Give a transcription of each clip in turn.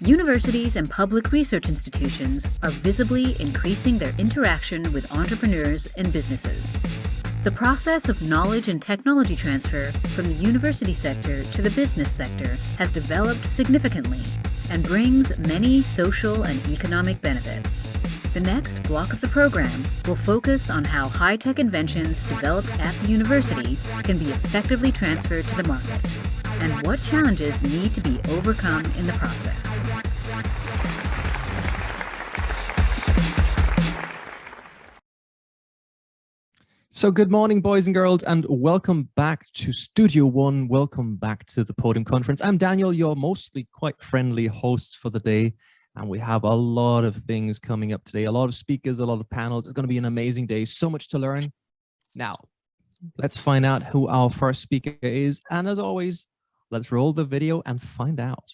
Universities and public research institutions are visibly increasing their interaction with entrepreneurs and businesses. The process of knowledge and technology transfer from the university sector to the business sector has developed significantly and brings many social and economic benefits. The next block of the program will focus on how high-tech inventions developed at the university can be effectively transferred to the market, and what challenges need to be overcome in the process. So good morning, boys and girls, and welcome back to Studio One. Welcome back to the Podim Conference. I'm Daniel, your mostly quite friendly host for the day, and we have a lot of things coming up today, a lot of speakers, a lot of panels. It's going to be an amazing day, so much to learn. Now, let's find out who our first speaker is, and as always, let's roll the video and find out.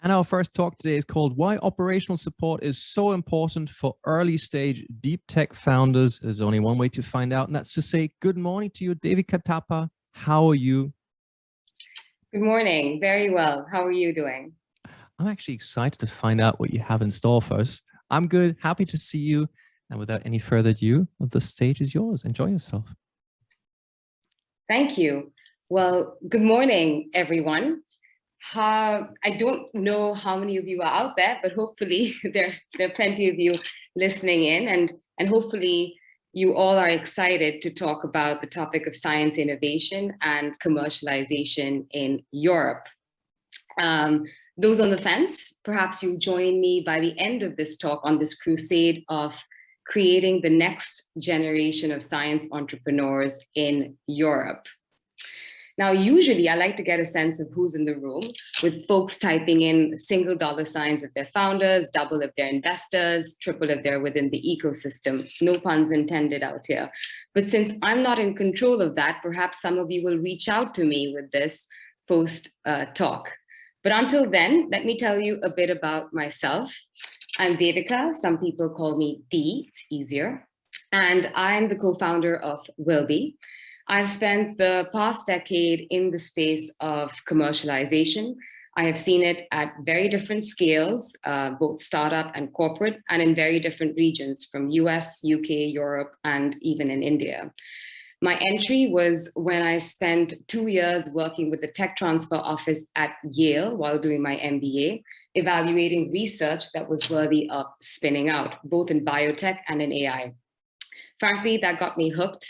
And our first talk today is called Why Operational Support is So Important for Early Stage Deep Tech Founders. There's only one way to find out, and that's to say good morning to you, David Katapa. How are you? Good morning. Very well. How are you doing? I'm actually excited to find out what you have in store for us. I'm good. Happy to see you. And without any further ado, the stage is yours. Enjoy yourself. Thank you. Well, good morning, everyone. I don't know how many of you are out there, but hopefully there are plenty of you listening in, and hopefully you all are excited to talk about the topic of science innovation and commercialization in Europe. Those on the fence, perhaps you'll join me by the end of this talk on this crusade of creating the next generation of science entrepreneurs in Europe. Now, usually I like to get a sense of who's in the room, with folks typing in single dollar signs if they're founders, double if they're investors, triple if they're within the ecosystem. No puns intended out here. But since I'm not in control of that, perhaps some of you will reach out to me with this post talk. But until then, let me tell you a bit about myself. I'm Devika. Some people call me Dee, it's easier. And I'm the co-founder of Wilby. I've spent the past decade in the space of commercialization. I have seen it at very different scales, both startup and corporate, and in very different regions from US, UK, Europe, and even in India. My entry was when I spent 2 years working with the tech transfer office at Yale while doing my MBA, evaluating research that was worthy of spinning out, both in biotech and in AI. Frankly, that got me hooked.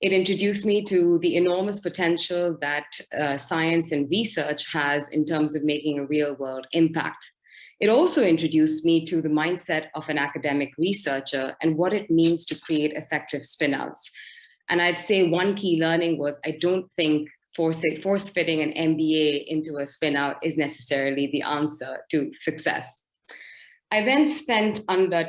It introduced me to the enormous potential that science and research has in terms of making a real world impact. It also introduced me to the mindset of an academic researcher and what it means to create effective spinouts. And I'd say one key learning was I don't think force-fitting an MBA into a spinout is necessarily the answer to success. I then spent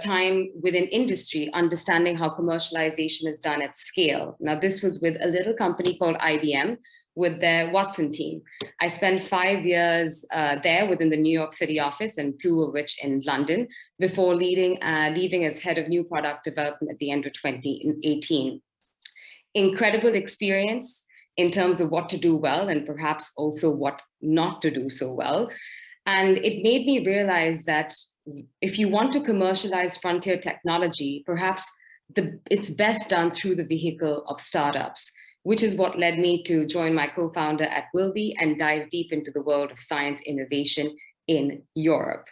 time within industry understanding how commercialization is done at scale. Now, this was with a little company called IBM with their Watson team. I spent 5 years there within the New York City office, and 2 of which in London, before leaving as head of new product development at the end of 2018. Incredible experience in terms of what to do well and perhaps also what not to do so well. And it made me realize that if you want to commercialize frontier technology, perhaps it's best done through the vehicle of startups, which is what led me to join my co-founder at Wilby and dive deep into the world of science innovation in Europe.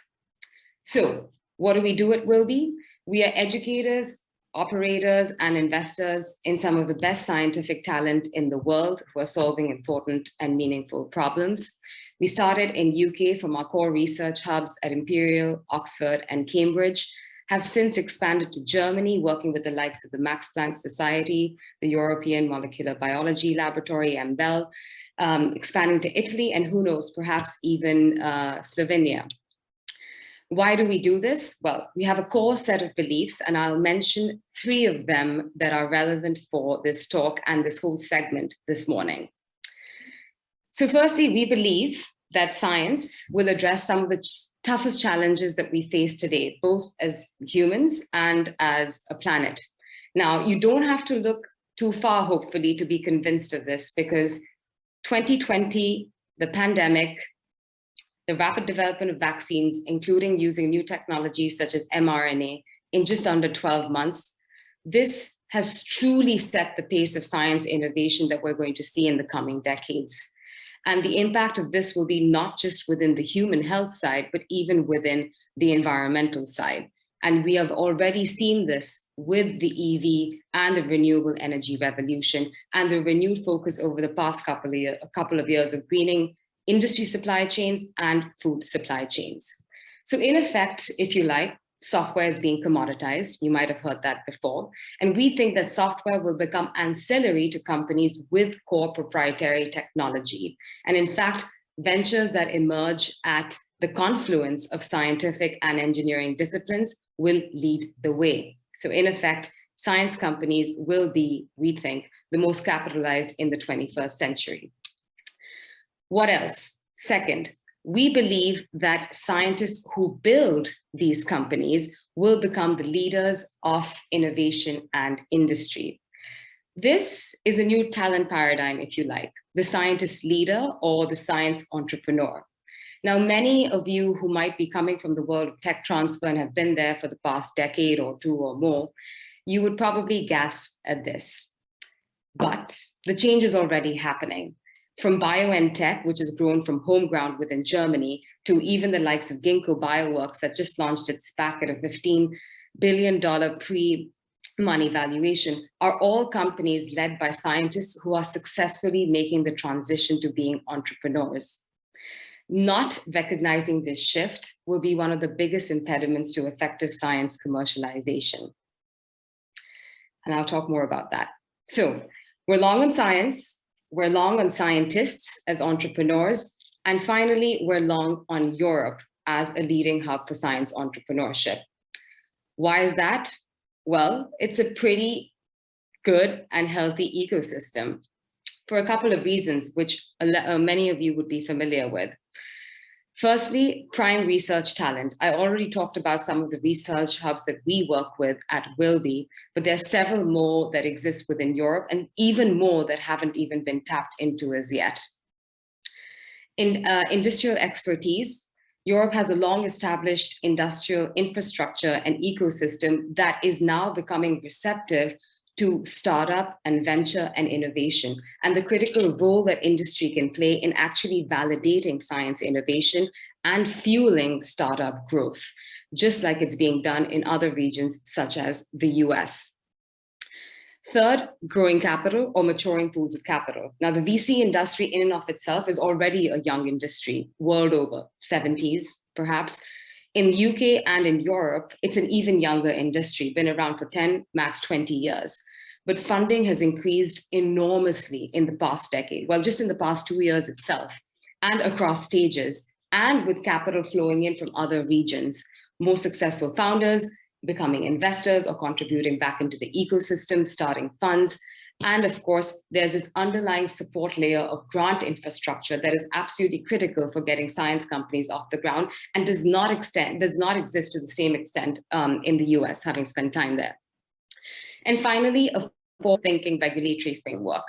So what do we do at Wilby? We are educators, operators, and investors in some of the best scientific talent in the world who are solving important and meaningful problems. We started in UK from our core research hubs at Imperial, Oxford, and Cambridge, have since expanded to Germany, working with the likes of the Max Planck Society, the European Molecular Biology Laboratory, MBEL, expanding to Italy, and who knows, perhaps even Slovenia. Why do we do this? Well, we have a core set of beliefs, and I'll mention 3 of them that are relevant for this talk and this whole segment this morning. So firstly, we believe that science will address some of the toughest challenges that we face today, both as humans and as a planet. Now, you don't have to look too far, hopefully, to be convinced of this, because 2020, the pandemic, the rapid development of vaccines, including using new technologies such as mRNA in just under 12 months, this has truly set the pace of science innovation that we're going to see in the coming decades. And the impact of this will be not just within the human health side, but even within the environmental side. And we have already seen this with the EV and the renewable energy revolution and the renewed focus over the past couple of years of greening industry supply chains and food supply chains. So in effect, if you like, software is being commoditized. You might have heard that before. And we think that software will become ancillary to companies with core proprietary technology. And in fact, ventures that emerge at the confluence of scientific and engineering disciplines will lead the way. So in effect, science companies will be, we think, the most capitalized in the 21st century. What else? Second, we believe that scientists who build these companies will become the leaders of innovation and industry. This is a new talent paradigm, if you like, the scientist leader or the science entrepreneur. Now, many of you who might be coming from the world of tech transfer and have been there for the past decade or 2 or more, you would probably gasp at this. But the change is already happening. From BioNTech, which has grown from home ground within Germany, to even the likes of Ginkgo Bioworks that just launched its SPAC at a $15 billion pre-money valuation, are all companies led by scientists who are successfully making the transition to being entrepreneurs. Not recognizing this shift will be one of the biggest impediments to effective science commercialization. And I'll talk more about that. So we're long on science, we're long on scientists as entrepreneurs, and finally, we're long on Europe as a leading hub for science entrepreneurship. Why is that? Well, it's a pretty good and healthy ecosystem for a couple of reasons, which many of you would be familiar with. Firstly, prime research talent. I already talked about some of the research hubs that we work with at Wilby, but there are several more that exist within Europe and even more that haven't even been tapped into as yet. In industrial expertise, Europe has a long-established industrial infrastructure and ecosystem that is now becoming receptive to startup and venture and innovation, and the critical role that industry can play in actually validating science innovation and fueling startup growth, just like it's being done in other regions such as the US. Third, growing capital or maturing pools of capital. Now, the VC industry in and of itself is already a young industry, world over, 70s perhaps. In the UK and in Europe, it's an even younger industry, been around for 10, max 20 years. But funding has increased enormously in the past decade, well, just in the past 2 years itself, and across stages, and with capital flowing in from other regions, more successful founders becoming investors or contributing back into the ecosystem, starting funds. And of course, there's this underlying support layer of grant infrastructure that is absolutely critical for getting science companies off the ground and does not exist to the same extent in the US, having spent time there. And finally, a forward-thinking regulatory framework.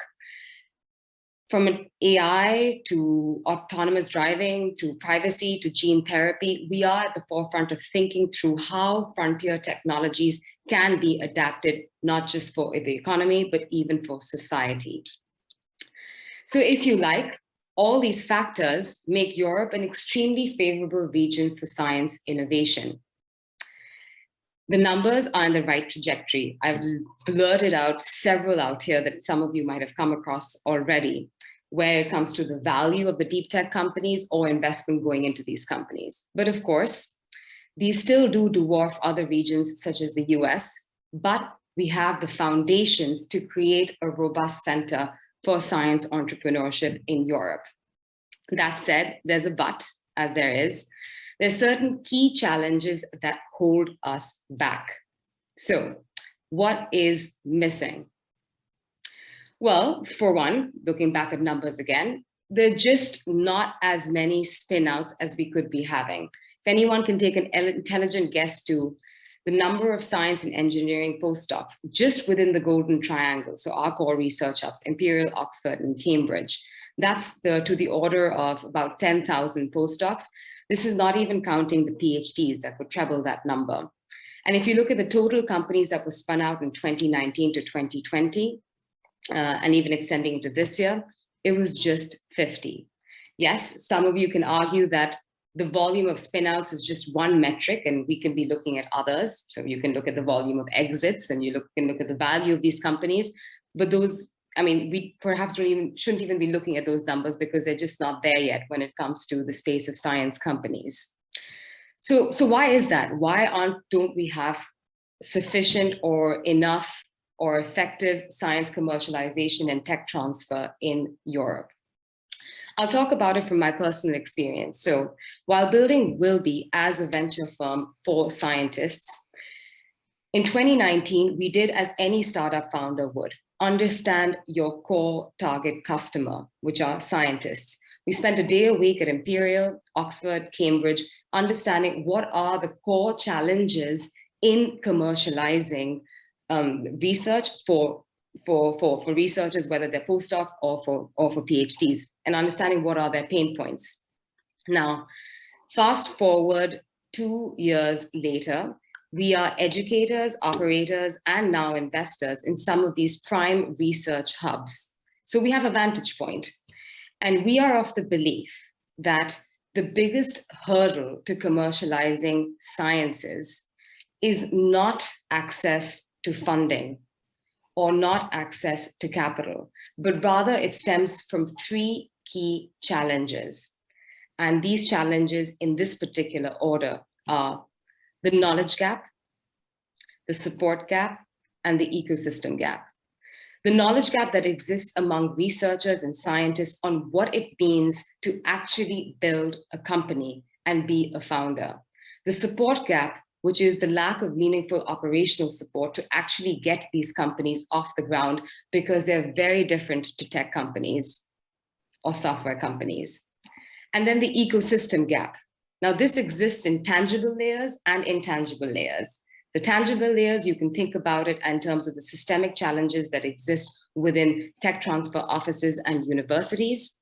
From an AI to autonomous driving to privacy to gene therapy, we are at the forefront of thinking through how frontier technologies can be adapted, not just for the economy, but even for society. So if you like, all these factors make Europe an extremely favorable region for science innovation. The numbers are in the right trajectory. I've blurted out several out here that some of you might have come across already, where it comes to the value of the deep tech companies or investment going into these companies. But of course, these still do dwarf other regions such as the US, but we have the foundations to create a robust center for science entrepreneurship in Europe. That said, there's a but, as there is. There are certain key challenges that hold us back. So what is missing? Well, for one, looking back at numbers again, there are just not as many spin-outs as we could be having. If anyone can take an intelligent guess to the number of science and engineering postdocs just within the Golden Triangle, so our core research hubs, Imperial, Oxford, and Cambridge, that's to the order of about 10,000 postdocs. This is not even counting the PhDs that would treble that number. And if you look at the total companies that were spun out in 2019 to 2020, and even extending into this year, it was just 50. Yes, some of you can argue that the volume of spinouts is just one metric, and we can be looking at others. So you can look at the volume of exits, and you can look at the value of these companies. But those, I mean, we perhaps shouldn't even be looking at those numbers because they're just not there yet when it comes to the space of science companies. So why is that? Why don't we have sufficient or enough or effective science commercialization and tech transfer in Europe? I'll talk about it from my personal experience. So while building Wilby as a venture firm for scientists, in 2019, we did as any startup founder would, understand your core target customer, which are scientists. We spent a day a week at Imperial, Oxford, Cambridge, understanding what are the core challenges in commercializing research for researchers, whether they're postdocs or for PhDs, and understanding what are their pain points. Now, fast forward 2 years later, we are educators, operators, and now investors in some of these prime research hubs. So we have a vantage point, and we are of the belief that the biggest hurdle to commercializing sciences is not access to funding or not access to capital, but rather it stems from 3 key challenges. And these challenges in this particular order are the knowledge gap, the support gap, and the ecosystem gap. The knowledge gap that exists among researchers and scientists on what it means to actually build a company and be a founder. The support gap, which is the lack of meaningful operational support to actually get these companies off the ground because they're very different to tech companies or software companies. And then the ecosystem gap. Now, this exists in tangible layers and intangible layers. The tangible layers, you can think about it in terms of the systemic challenges that exist within tech transfer offices and universities,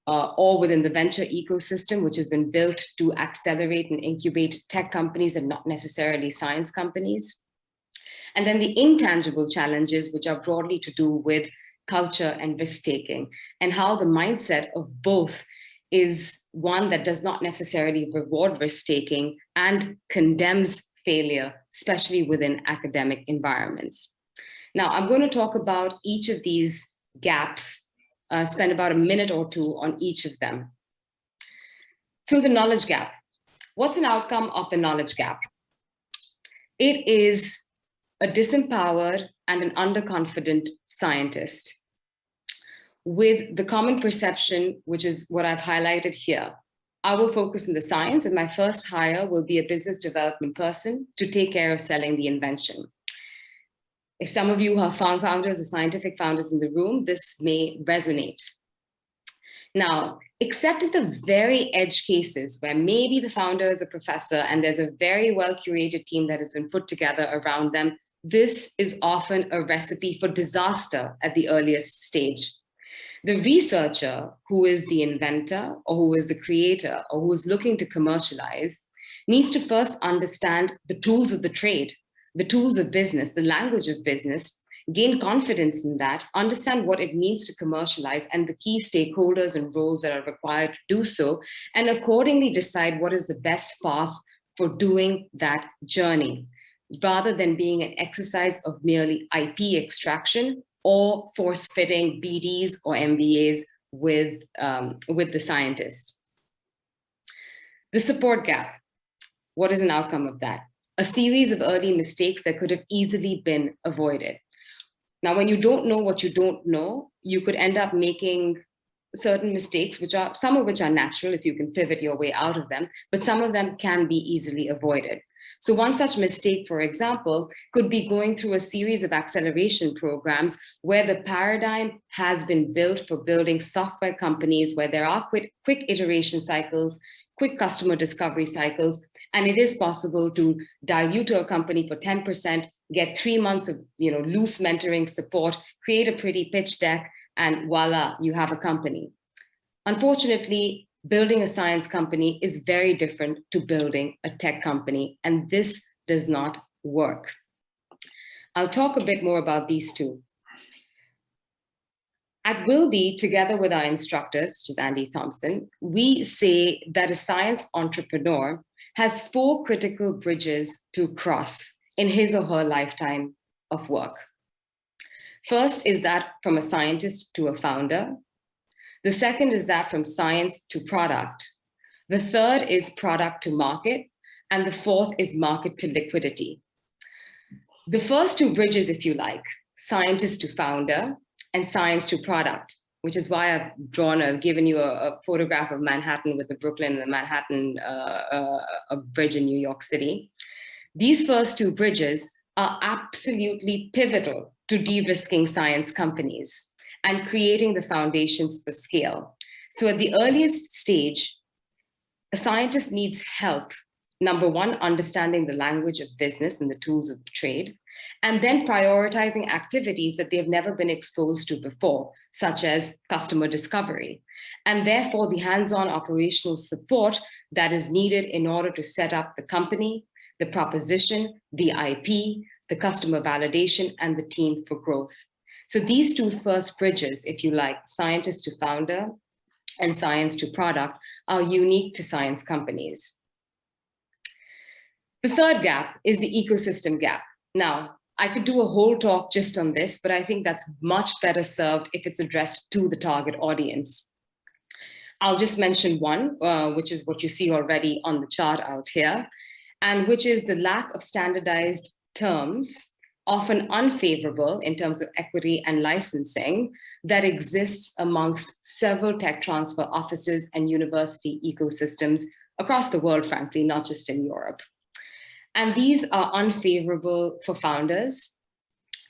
or within the venture ecosystem, which has been built to accelerate and incubate tech companies and not necessarily science companies. And then the intangible challenges, which are broadly to do with culture and risk-taking, and how the mindset of both is one that does not necessarily reward risk-taking and condemns failure, especially within academic environments. Now, I'm going to talk about each of these gaps, spend about a minute or two on each of them. So the knowledge gap. What's an outcome of the knowledge gap? It is a disempowered and an underconfident scientist with the common perception, which is what I've highlighted here. I will focus on the science, and my first hire will be a business development person to take care of selling the invention. If some of you are founders or scientific founders in the room, this may resonate. Now, except in the very edge cases where maybe the founder is a professor and there's a very well-curated team that has been put together around them, this is often a recipe for disaster at the earliest stage. The researcher who is the inventor or who is the creator or who is looking to commercialize needs to first understand the tools of the trade, the tools of business, the language of business, gain confidence in that, understand what it means to commercialize and the key stakeholders and roles that are required to do so, and accordingly decide what is the best path for doing that journey, rather than being an exercise of merely IP extraction or force-fitting BDs or MBAs with the scientist. The support gap. What is an outcome of that? A series of early mistakes that could have easily been avoided. Now, when you don't know what you don't know, you could end up making certain mistakes, some of which are natural if you can pivot your way out of them, but some of them can be easily avoided. So one such mistake, for example, could be going through a series of acceleration programs where the paradigm has been built for building software companies where there are quick iteration cycles, quick customer discovery cycles, and it is possible to dilute a company for 10%, get 3 months of loose mentoring support, create a pretty pitch deck, and voila, you have a company. Unfortunately, building a science company is very different to building a tech company, and this does not work. I'll talk a bit more about these two. At Wilby, together with our instructors, which is Andy Thompson, we say that a science entrepreneur has 4 critical bridges to cross in his or her lifetime of work. First is that from a scientist to a founder. The second is that from science to product. The third is product to market. And the fourth is market to liquidity. The first 2 bridges, if you like, scientist to founder and science to product, which is why I've given you a photograph of Manhattan with the Brooklyn and the Manhattan a bridge in New York City. These first 2 bridges are absolutely pivotal to de-risking science companies and creating the foundations for scale. So at the earliest stage, a scientist needs help, number one, understanding the language of business and the tools of trade, and then prioritizing activities that they've never been exposed to before, such as customer discovery, and therefore the hands-on operational support that is needed in order to set up the company, the proposition, the IP, the customer validation, and the team for growth. So these 2 first bridges, if you like, scientist to founder and science to product, are unique to science companies. The third gap is the ecosystem gap. Now, I could do a whole talk just on this, but I think that's much better served if it's addressed to the target audience. I'll just mention one, which is what you see already on the chart out here, and which is the lack of standardized terms, often unfavorable in terms of equity and licensing, that exists amongst several tech transfer offices and university ecosystems across the world, frankly, not just in Europe. And these are unfavorable for founders.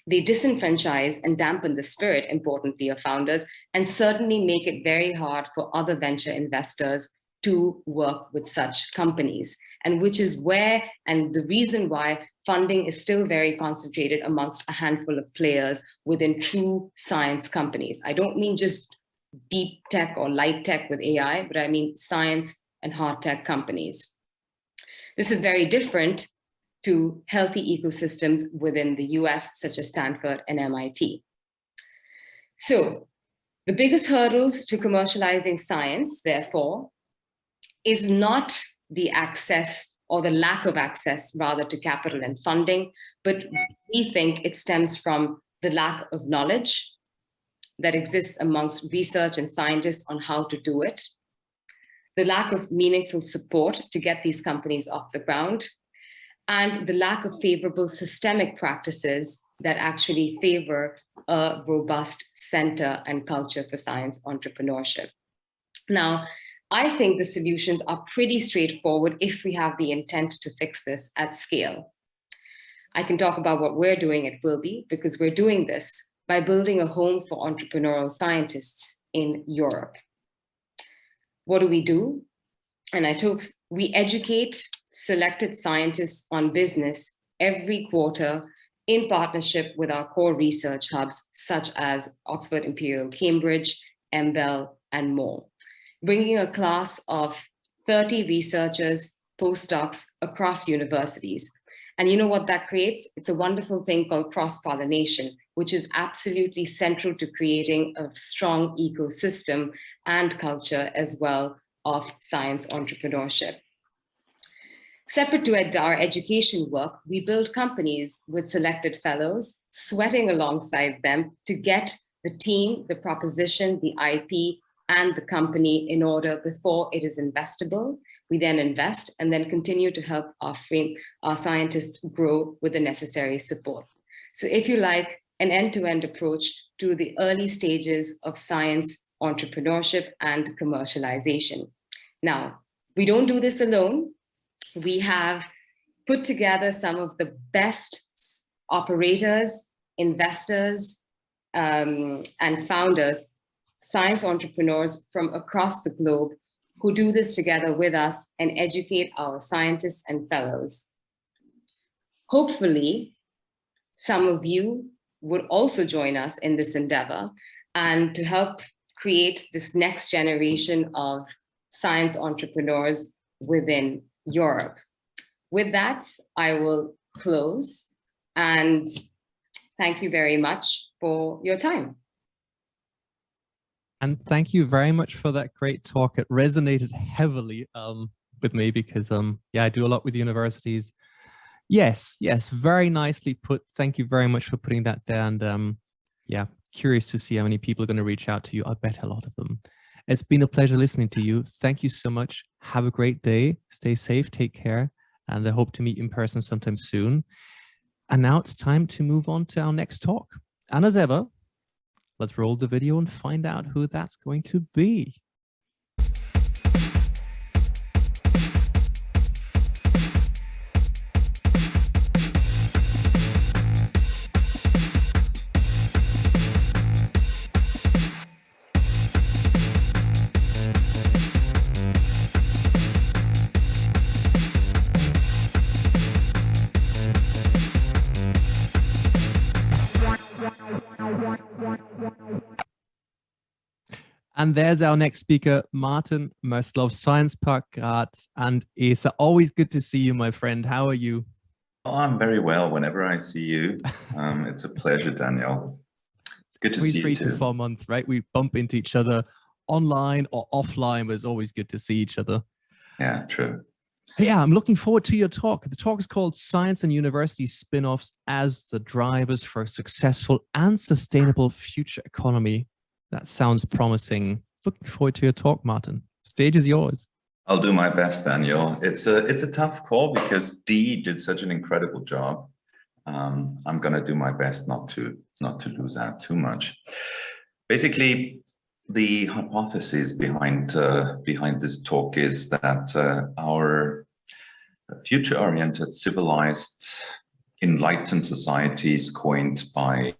They disenfranchise and dampen the spirit, importantly, of founders, and certainly make it very hard for other venture investors to work with such companies, and which is where, and the reason why, funding is still very concentrated amongst a handful of players within true science companies. I don't mean just deep tech or light tech with AI, but I mean science and hard tech companies. This is very different to healthy ecosystems within the US, such as Stanford and MIT. So the biggest hurdles to commercializing science, therefore, is not the access or the lack of access, rather, to capital and funding, but we think it stems from the lack of knowledge that exists amongst research and scientists on how to do it, the lack of meaningful support to get these companies off the ground, and the lack of favorable systemic practices that actually favor a robust center and culture for science entrepreneurship. Now, I think the solutions are pretty straightforward if we have the intent to fix this at scale. I can talk about what we're doing at Wilby, because we're doing this by building a home for entrepreneurial scientists in Europe. What do? And we educate selected scientists on business every quarter in partnership with our core research hubs, such as Oxford Imperial Cambridge, MBEL, and more, bringing a class of 30 researchers, postdocs across universities. And you know what that creates? It's a wonderful thing called cross-pollination, which is absolutely central to creating a strong ecosystem and culture as well of science entrepreneurship. Separate to our education work, we build companies with selected fellows, sweating alongside them to get the team, the proposition, the IP, and the company in order before it is investable. We then invest and then continue to help our scientists grow with the necessary support. So if you like, an end-to-end approach to the early stages of science entrepreneurship, and commercialization. Now, we don't do this alone. We have put together some of the best operators, investors, and founders, science entrepreneurs from across the globe who do this together with us and educate our scientists and fellows. Hopefully, some of you would also join us in this endeavor and to help create this next generation of science entrepreneurs within Europe. With that, I will close and thank you very much for your time. And thank you very much for that great talk. It resonated heavily with me because, yeah, I do a lot with universities. Yes, very nicely put. Thank you very much for putting that there. And yeah, curious to see how many people are going to reach out to you. I bet a lot of them. It's been a pleasure listening to you. Thank you so much. Have a great day. Stay safe. Take care. And I hope to meet you in person sometime soon. And now it's time to move on to our next talk. And as ever, let's roll the video and find out who that's going to be. And there's our next speaker, Martin Mössler, Science Park Graz and ESA. Always good to see you, my friend. How are you? Oh, I'm very well. Whenever I see you, it's a pleasure, Daniel. Good to see you too. 3 to 4 months, right? We bump into each other online or offline, but it's always good to see each other. Yeah, true. Yeah, I'm looking forward to your talk. The talk is called Science and University Spin-offs as the Drivers for a Successful and Sustainable Future Economy. That sounds promising. Looking forward to your talk, Martin. Stage is yours. I'll do my best, Daniel. It's a tough call because Dee did such an incredible job. I'm going to do my best not to lose out too much. Basically, the hypothesis behind this talk is that our future-oriented, civilized, enlightened society is coined by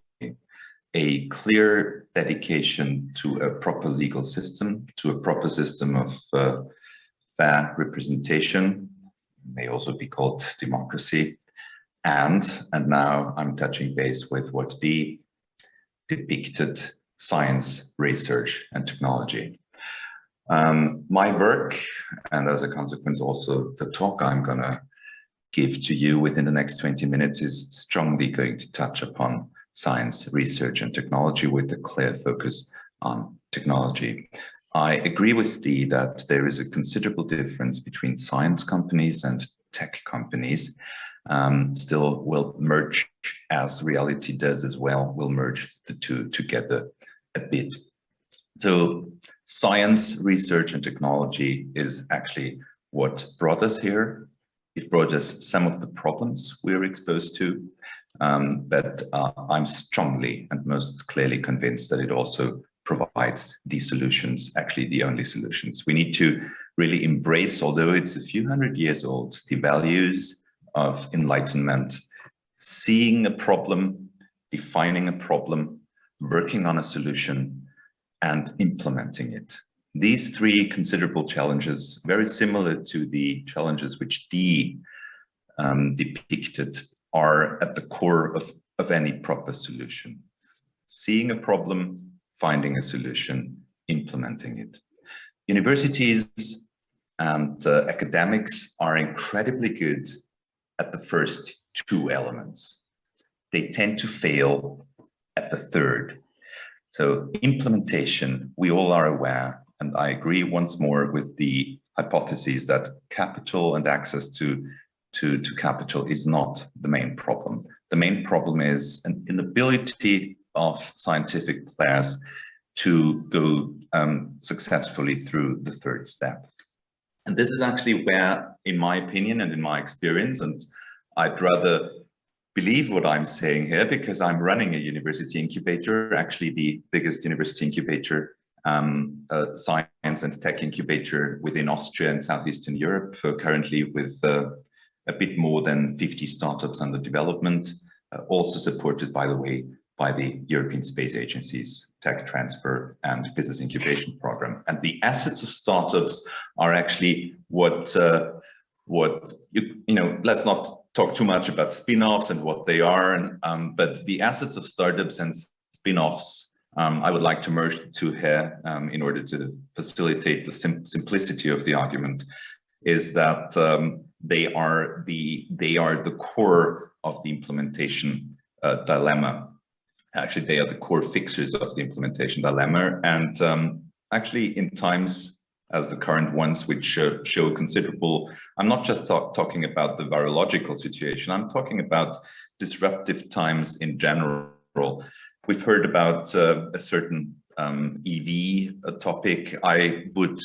a clear dedication to a proper legal system, to a proper system of fair representation, may also be called democracy, and now I'm touching base with what Dee depicted, science, research, and technology. My work, and as a consequence also the talk I'm gonna give to you within the next 20 minutes is strongly going to touch upon science, research, and technology with a clear focus on technology. I agree with Dee that there is a considerable difference between science companies and tech companies. Still will merge, as reality does as well, will merge the two together a bit. So science, research, and technology is actually what brought us here. It brought us some of the problems we're exposed to, but I'm strongly and most clearly convinced that it also provides the solutions, actually the only solutions. We need to really embrace, although it's a few hundred years old, the values of enlightenment, seeing a problem, defining a problem, working on a solution, and implementing it. These three considerable challenges, very similar to the challenges which Dee depicted, are at the core of any proper solution. Seeing a problem, finding a solution, implementing it. Universities and academics are incredibly good at the first two elements. They tend to fail at the third. So implementation, we all are aware, and I agree once more with the hypothesis that capital and access to capital is not the main problem. The main problem is an inability of scientific players to go successfully through the third step. And this is actually where, in my opinion and in my experience, and I'd rather believe what I'm saying here because I'm running a university incubator, actually the biggest university incubator science and tech incubator within Austria and Southeastern Europe, currently with a bit more than 50 startups under development, also supported, by the way, by the European Space Agency's Tech Transfer and Business Incubation Program. And the assets of startups are actually what let's not talk too much about spin-offs and what they are, but the assets of startups and spin-offs, I would like to merge the two here in order to facilitate the simplicity of the argument, is that they are the core of the implementation dilemma. Actually, they are the core fixers of the implementation dilemma. And actually, in times as the current ones, which show considerable, I'm not just talking about the virological situation, I'm talking about disruptive times in general. We've heard about a certain EV topic. I would,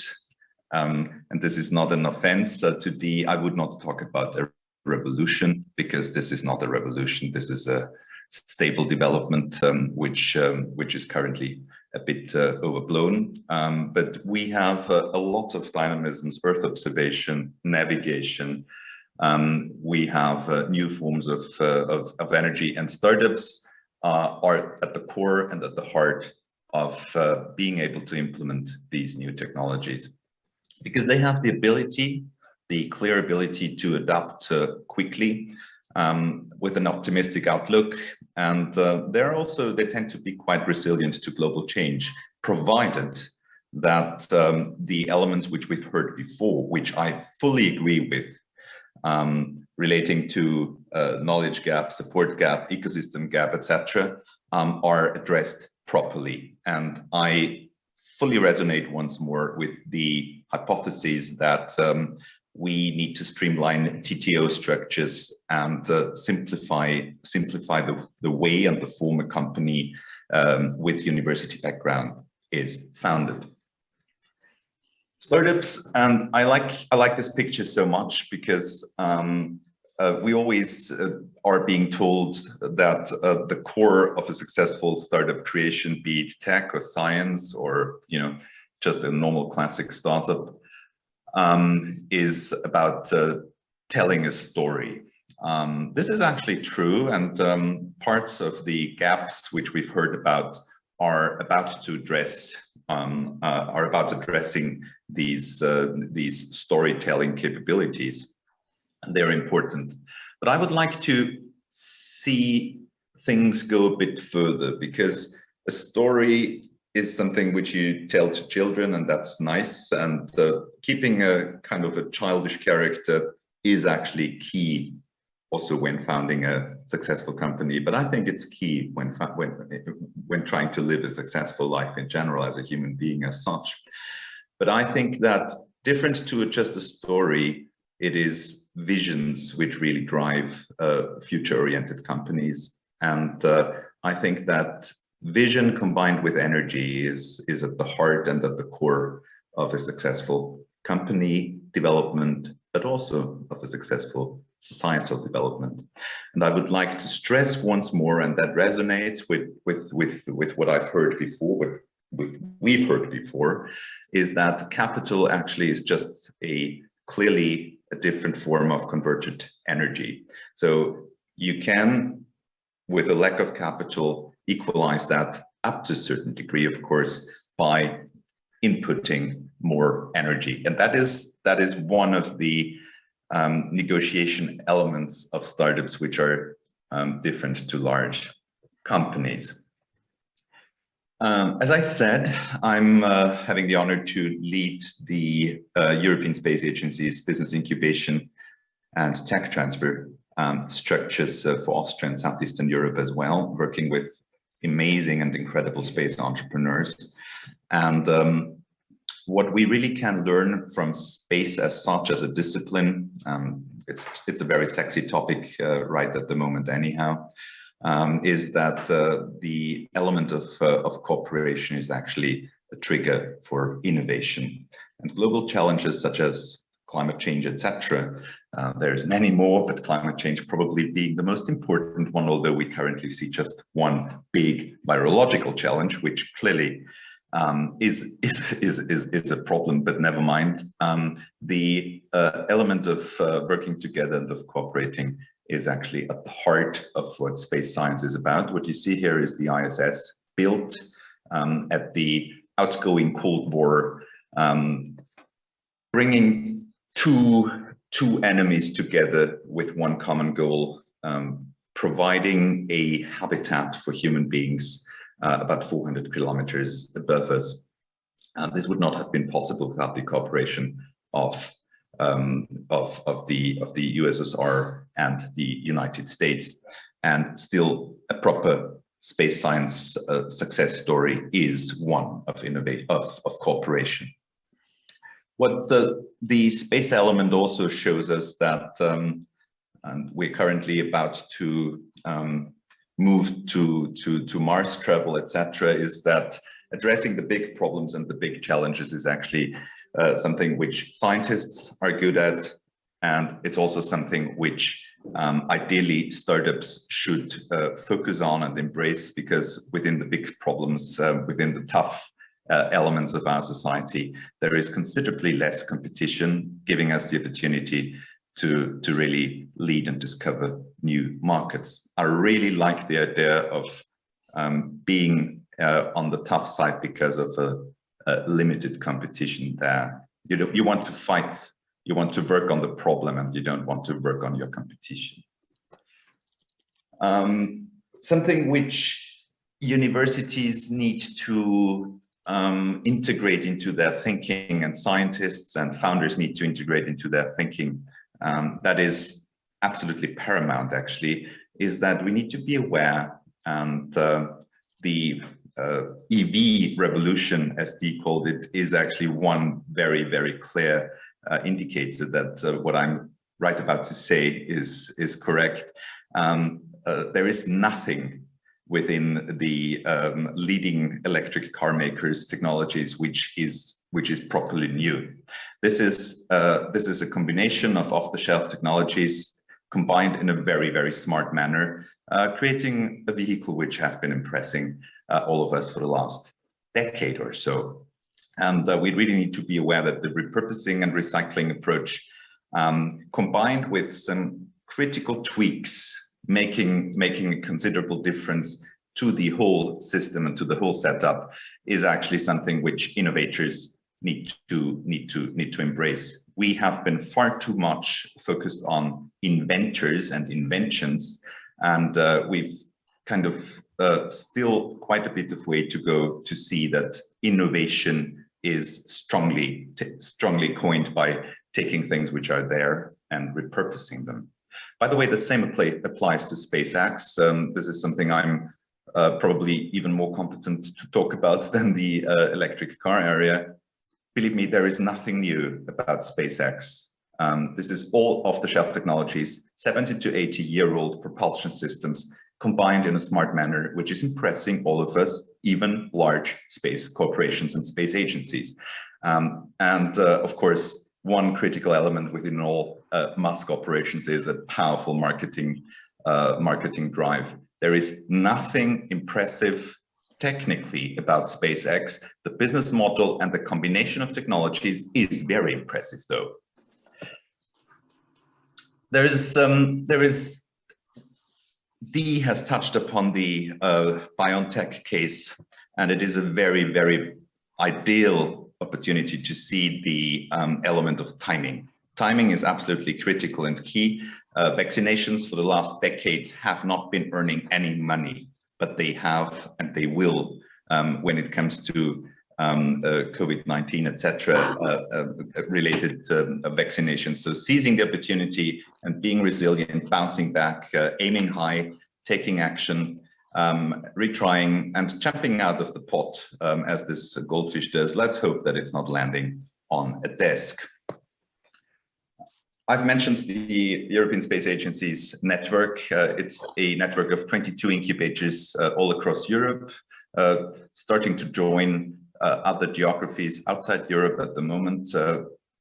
and this is not an offense I would not talk about a revolution, because this is not a revolution. This is a stable development, which is currently a bit overblown. But we have a lot of dynamisms, Earth observation, navigation. We have new forms of energy, and startups are at the core and at the heart of being able to implement these new technologies, because they have the ability, the clear ability to adapt quickly with an optimistic outlook. And they tend to be quite resilient to global change, provided that the elements which we've heard before, which I fully agree with, relating to knowledge gap, support gap, ecosystem gap, etc., are addressed properly. And I fully resonate once more with the hypothesis that we need to streamline TTO structures and simplify the way and the form a company with university background is founded. Startups, and I like this picture so much, because we always are being told that the core of a successful startup creation, be it tech or science or just a normal classic startup, is about telling a story. This is actually true, and parts of the gaps which we've heard about are about addressing these storytelling capabilities, and they're important. But I would like to see things go a bit further, because a story is something which you tell to children, and that's nice. And keeping a kind of a childish character is actually key also when founding a successful company. But I think it's key when trying to live a successful life in general as a human being as such. But I think that different to just a story, it is visions which really drive future-oriented companies. And I think that vision combined with energy is at the heart and at the core of a successful company development, but also of a successful societal development. And I would like to stress once more, and that resonates with what I've heard before, we've heard before, is that capital actually is just clearly a different form of converted energy. So you can, with a lack of capital, equalize that up to a certain degree, of course, by inputting more energy. And that is one of the negotiation elements of startups which are different to large companies. As I said, I'm having the honor to lead the European Space Agency's business incubation and tech transfer structures for Austria and Southeastern Europe as well, working with amazing and incredible space entrepreneurs. And what we really can learn from space as such as a discipline, it's a very sexy topic right at the moment anyhow, is that the element of cooperation is actually a trigger for innovation. And global challenges such as climate change, etc. There's many more, but climate change probably being the most important one, although we currently see just one big virological challenge, which clearly is a problem, but never mind. The element of working together and of cooperating is actually a part of what space science is about. What you see here is the ISS built at the outgoing Cold War, bringing two enemies together with one common goal, providing a habitat for human beings about 400 kilometers above us. This would not have been possible without the cooperation of the USSR and the United States. And still, a proper space science success story is one of cooperation. What the space element also shows us that, and we're currently about to move to Mars travel, etc., is that addressing the big problems and the big challenges is actually something which scientists are good at, and it's also something which ideally startups should focus on and embrace, because within the big problems, within the tough elements of our society, there is considerably less competition, giving us the opportunity to really lead and discover new markets. I really like the idea of being on the tough side because of a limited competition there. You want to fight, you want to work on the problem, and you don't want to work on your competition. Something which universities need to integrate into their thinking, and scientists and founders need to integrate into their thinking, that is absolutely paramount actually, is that we need to be aware, and the EV revolution, as Dee called it, is actually one very, very clear indicator that what I'm right about to say is correct. There is nothing within the leading electric car makers' technologies which is properly new. This is a combination of off-the-shelf technologies combined in a very, very smart manner, creating a vehicle which has been impressing all of us for the last decade or so. And we really need to be aware that the repurposing and recycling approach, combined with some critical tweaks, making a considerable difference to the whole system and to the whole setup, is actually something which innovators need to embrace. We have been far too much focused on inventors and inventions, and we've kind of still quite a bit of way to go to see that innovation is strongly coined by taking things which are there and repurposing them. By the way, the same applies to SpaceX. This is something I'm probably even more competent to talk about than the electric car area. Believe me, there is nothing new about SpaceX. This is all off-the-shelf technologies, 70 to 80-year-old propulsion systems combined in a smart manner, which is impressing all of us, even large space corporations and space agencies. Of course, one critical element within all Musk operations is a powerful marketing drive. There is nothing impressive technically about SpaceX. The business model and the combination of technologies is very impressive, though. Dee has touched upon the BioNTech case, and it is a very, very ideal opportunity to see the element of timing. Timing is absolutely critical and key. Vaccinations for the last decades have not been earning any money, but they have, and they will, when it comes to COVID-19, etc., related vaccinations. So seizing the opportunity and being resilient, bouncing back, aiming high, taking action, retrying and jumping out of the pot, as this goldfish does. Let's hope that it's not landing on a desk. I've mentioned the European Space Agency's network. It's a network of 22 incubators all across Europe, starting to join other geographies outside Europe at the moment.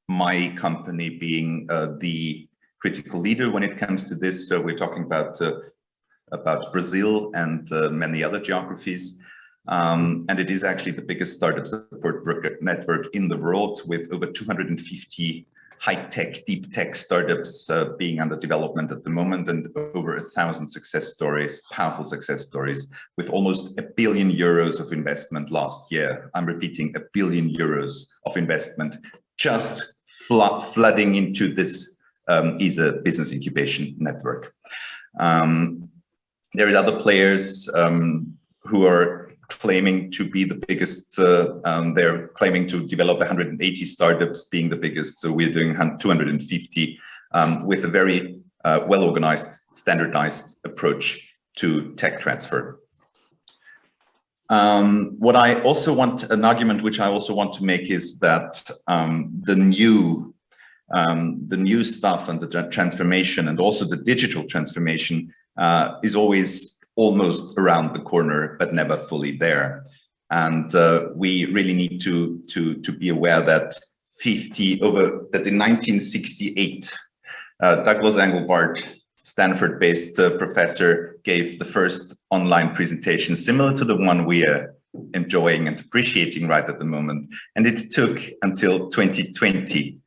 My company being the critical leader when it comes to this. So we're talking about Brazil and many other geographies. And it is actually the biggest startup support network in the world, with over 250 high-tech, deep tech startups being under development at the moment, and over 1,000 success stories, powerful success stories, with almost €1 billion of investment last year. I'm repeating, €1 billion of investment just flooding into this ESA business incubation network. There is other players who are claiming to be the biggest. They're claiming to develop 180 startups, being the biggest. So we're doing 250 with a very well-organized, standardized approach to tech transfer. What I also want, an argument which I also want to make, is that the new stuff and the transformation, and also the digital transformation, is always almost around the corner, but never fully there. And we really need to be aware that in 1968, Douglas Engelbart, Stanford-based professor, gave the first online presentation similar to the one we are enjoying and appreciating right at the moment. And it took until 2020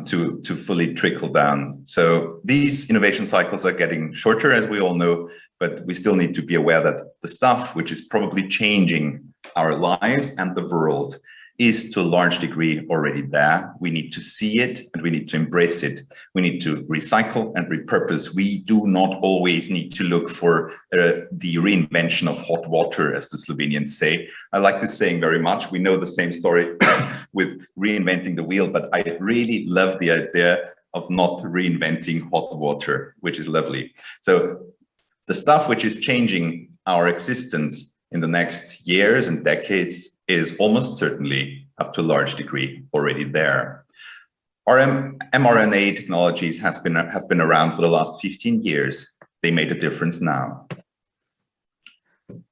to fully trickle down. So these innovation cycles are getting shorter, as we all know, but we still need to be aware that the stuff which is probably changing our lives and the world is to a large degree already there. We need to see it and we need to embrace it. We need to recycle and repurpose. We do not always need to look for the reinvention of hot water, as the Slovenians say. I like this saying very much. We know the same story with reinventing the wheel, but I really love the idea of not reinventing hot water, which is lovely. So the stuff which is changing our existence in the next years and decades is almost certainly, up to a large degree, already there. Our mRNA technologies have been around for the last 15 years. They made a difference now.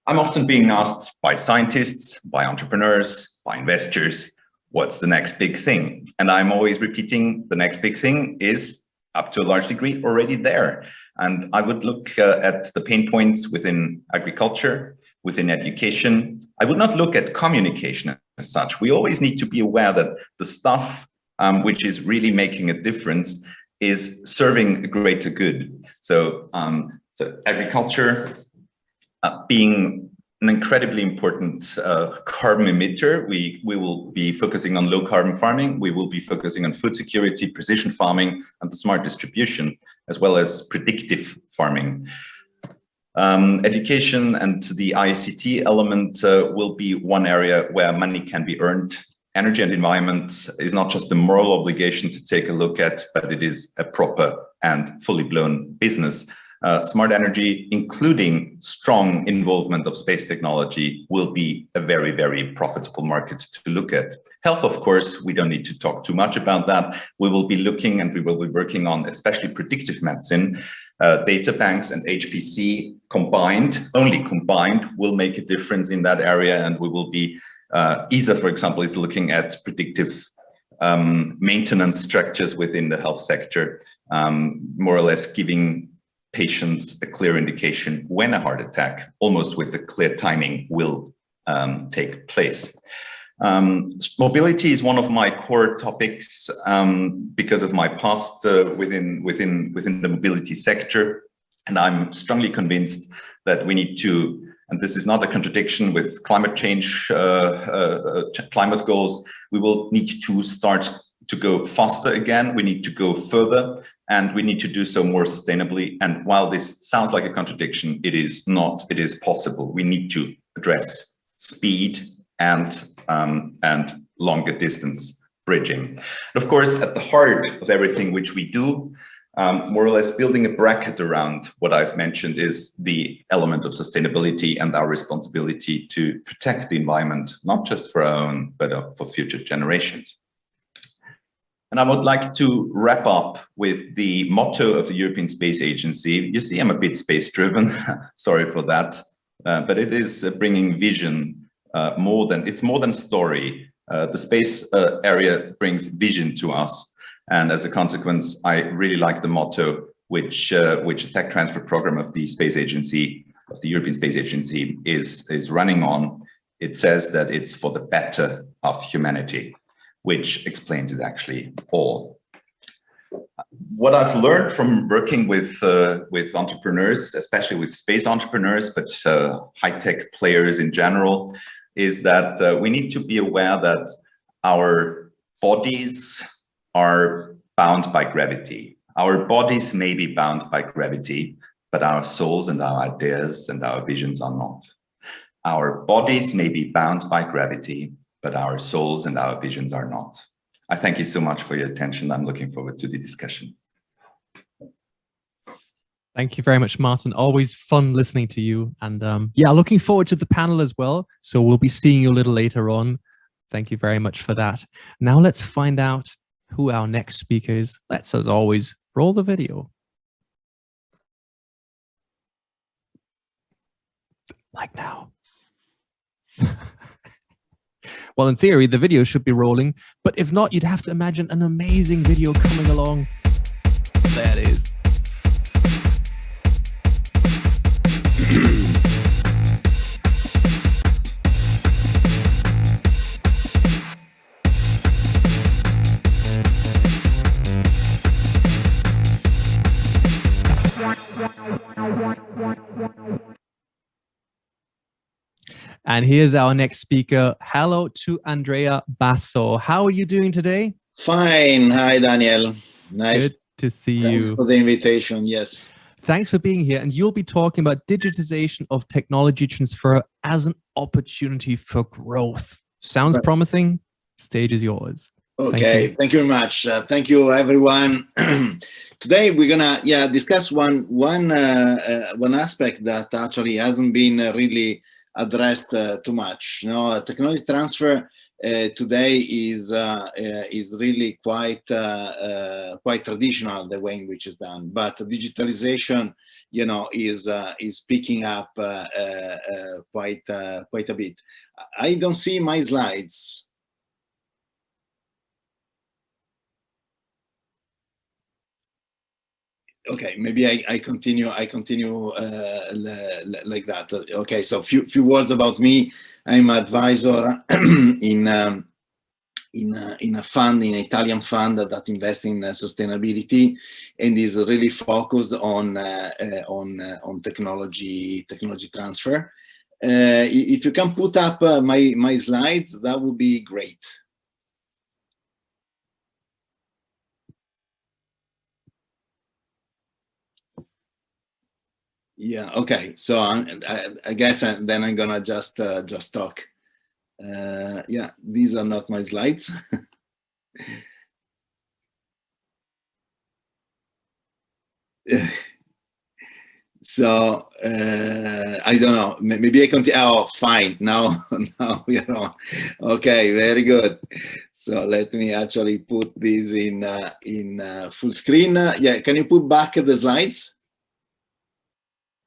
I'm often being asked by scientists, by entrepreneurs, by investors, what's the next big thing? And I'm always repeating, the next big thing is, up to a large degree, already there. And I would look at the pain points within agriculture, within education. I would not look at communication as such. We always need to be aware that the stuff which is really making a difference is serving a greater good. So, agriculture being an incredibly important carbon emitter. We will be focusing on low carbon farming. We will be focusing on food security, precision farming, and the smart distribution, as well as predictive farming. Education and the ICT element will be one area where money can be earned. Energy and environment is not just a moral obligation to take a look at, but it is a proper and fully blown business. Smart energy, including strong involvement of space technology, will be a very, very profitable market to look at. Health, of course, we don't need to talk too much about that. We will be looking and we will be working on especially predictive medicine. Data banks and HPC combined, only combined, will make a difference in that area. And we will be, ESA, for example, is looking at predictive maintenance structures within the health sector, more or less giving patients a clear indication when a heart attack, almost with a clear timing, will take place. Mobility is one of my core topics because of my past within the mobility sector, and I'm strongly convinced that we need to, and this is not a contradiction with climate change, climate goals, we will need to start to go faster again. We need to go further, and we need to do so more sustainably. And while this sounds like a contradiction, it is not. It is possible. We need to address speed and longer distance bridging. And of course, at the heart of everything which we do, more or less building a bracket around what I've mentioned, is the element of sustainability and our responsibility to protect the environment, not just for our own, but for future generations. And I would like to wrap up with the motto of the European Space Agency. You see, I'm a bit space-driven, sorry for that, but it is bringing vision. It's more than story. The space area brings vision to us, and as a consequence, I really like the motto which the tech transfer program of the Space Agency, of the European Space Agency, is running on. it says that it's for the better of humanity, which explains it actually all. What I've learned from working with entrepreneurs, especially with space entrepreneurs, but high-tech players in general, is that we need to be aware that our bodies are bound by gravity. Our bodies may be bound by gravity, but our souls and our ideas and our visions are not. Our bodies may be bound by gravity, but our souls and our visions are not. I thank you so much for your attention. I'm looking forward to the discussion. Thank you very much, Martin. Always fun listening to you. And yeah, looking forward to the panel as well. So we'll be seeing you a little later on. Thank you very much for that. Now let's find out who our next speaker is. Let's, as always, roll the video. Like now. Well, in theory, the video should be rolling, but if not, you'd have to imagine an amazing video coming along. There it is. And here's our next speaker. Hello to Andrea Basso. How are you doing today? Fine. Hi, Daniel. Nice. Good to see you. Thanks for the invitation. Yes. Thanks for being here. And you'll be talking about digitization of technology transfer as an opportunity for growth. Sounds promising. Stage is yours. Okay. Thank you very much. Thank you, everyone. Today we're gonna discuss one aspect that actually hasn't been really addressed too much. You know, technology transfer today is really quite traditional, the way in which it's done. But digitalization, you know, is picking up quite a bit. I don't see my slides. Okay, maybe I continue like that. Okay, so few words about me. I'm an advisor in a fund, in an Italian fund that invests in sustainability and is really focused on technology transfer. If you can put up my slides, that would be great. Yeah. Okay. So I guess then I'm gonna just talk. Yeah. These are not my slides. So I don't know. Maybe I continue. Oh, fine. Now we are on. Okay. Very good. So let me actually put this in full screen. Yeah. Can you put back the slides?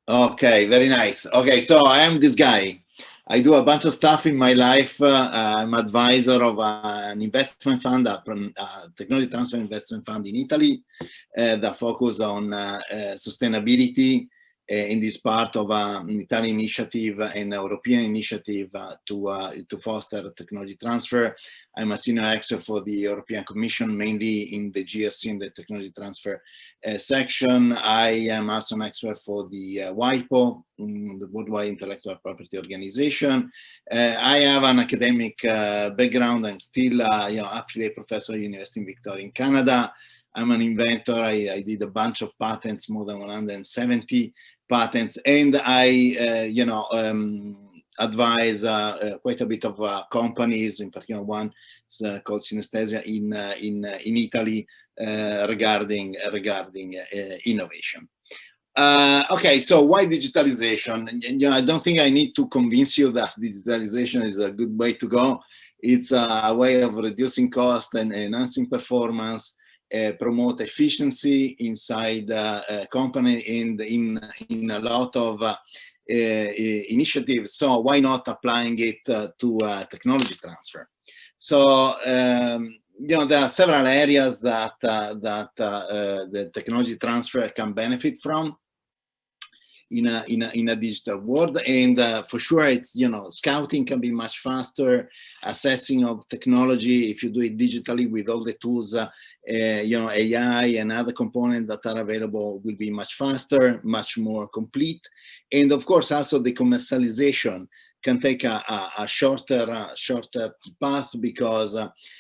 Okay, very nice. Okay, so I am this guy. I do a bunch of stuff in my life. I'm advisor of an investment fund, a technology transfer investment fund in Italy that focus on sustainability in this part of an Italian initiative and European initiative to foster technology transfer. I'm a senior expert for the European Commission, mainly in the GRC and the technology transfer section. I am also an expert for the WIPO, the Worldwide Intellectual Property Organization. I have an academic background. I'm still affiliate professor at University of Victoria in Canada. I'm an inventor. I did a bunch of patents, more than 170 patents, and I advise quite a bit of companies, in particular one called Synesthesia in Italy, regarding innovation. Okay, so why digitalization? I don't think I need to convince you that digitalization is a good way to go. It's a way of reducing cost and enhancing performance, promote efficiency inside a company and in a lot of initiatives. So why not applying it to technology transfer? So there are several areas that the technology transfer can benefit from. in a digital world. And for sure, it's, you know, scouting can be much faster, assessing of technology, if you do it digitally with all the tools, you know, AI and other components that are available, will be much faster, much more complete. And of course, also the commercialization can take a shorter path, because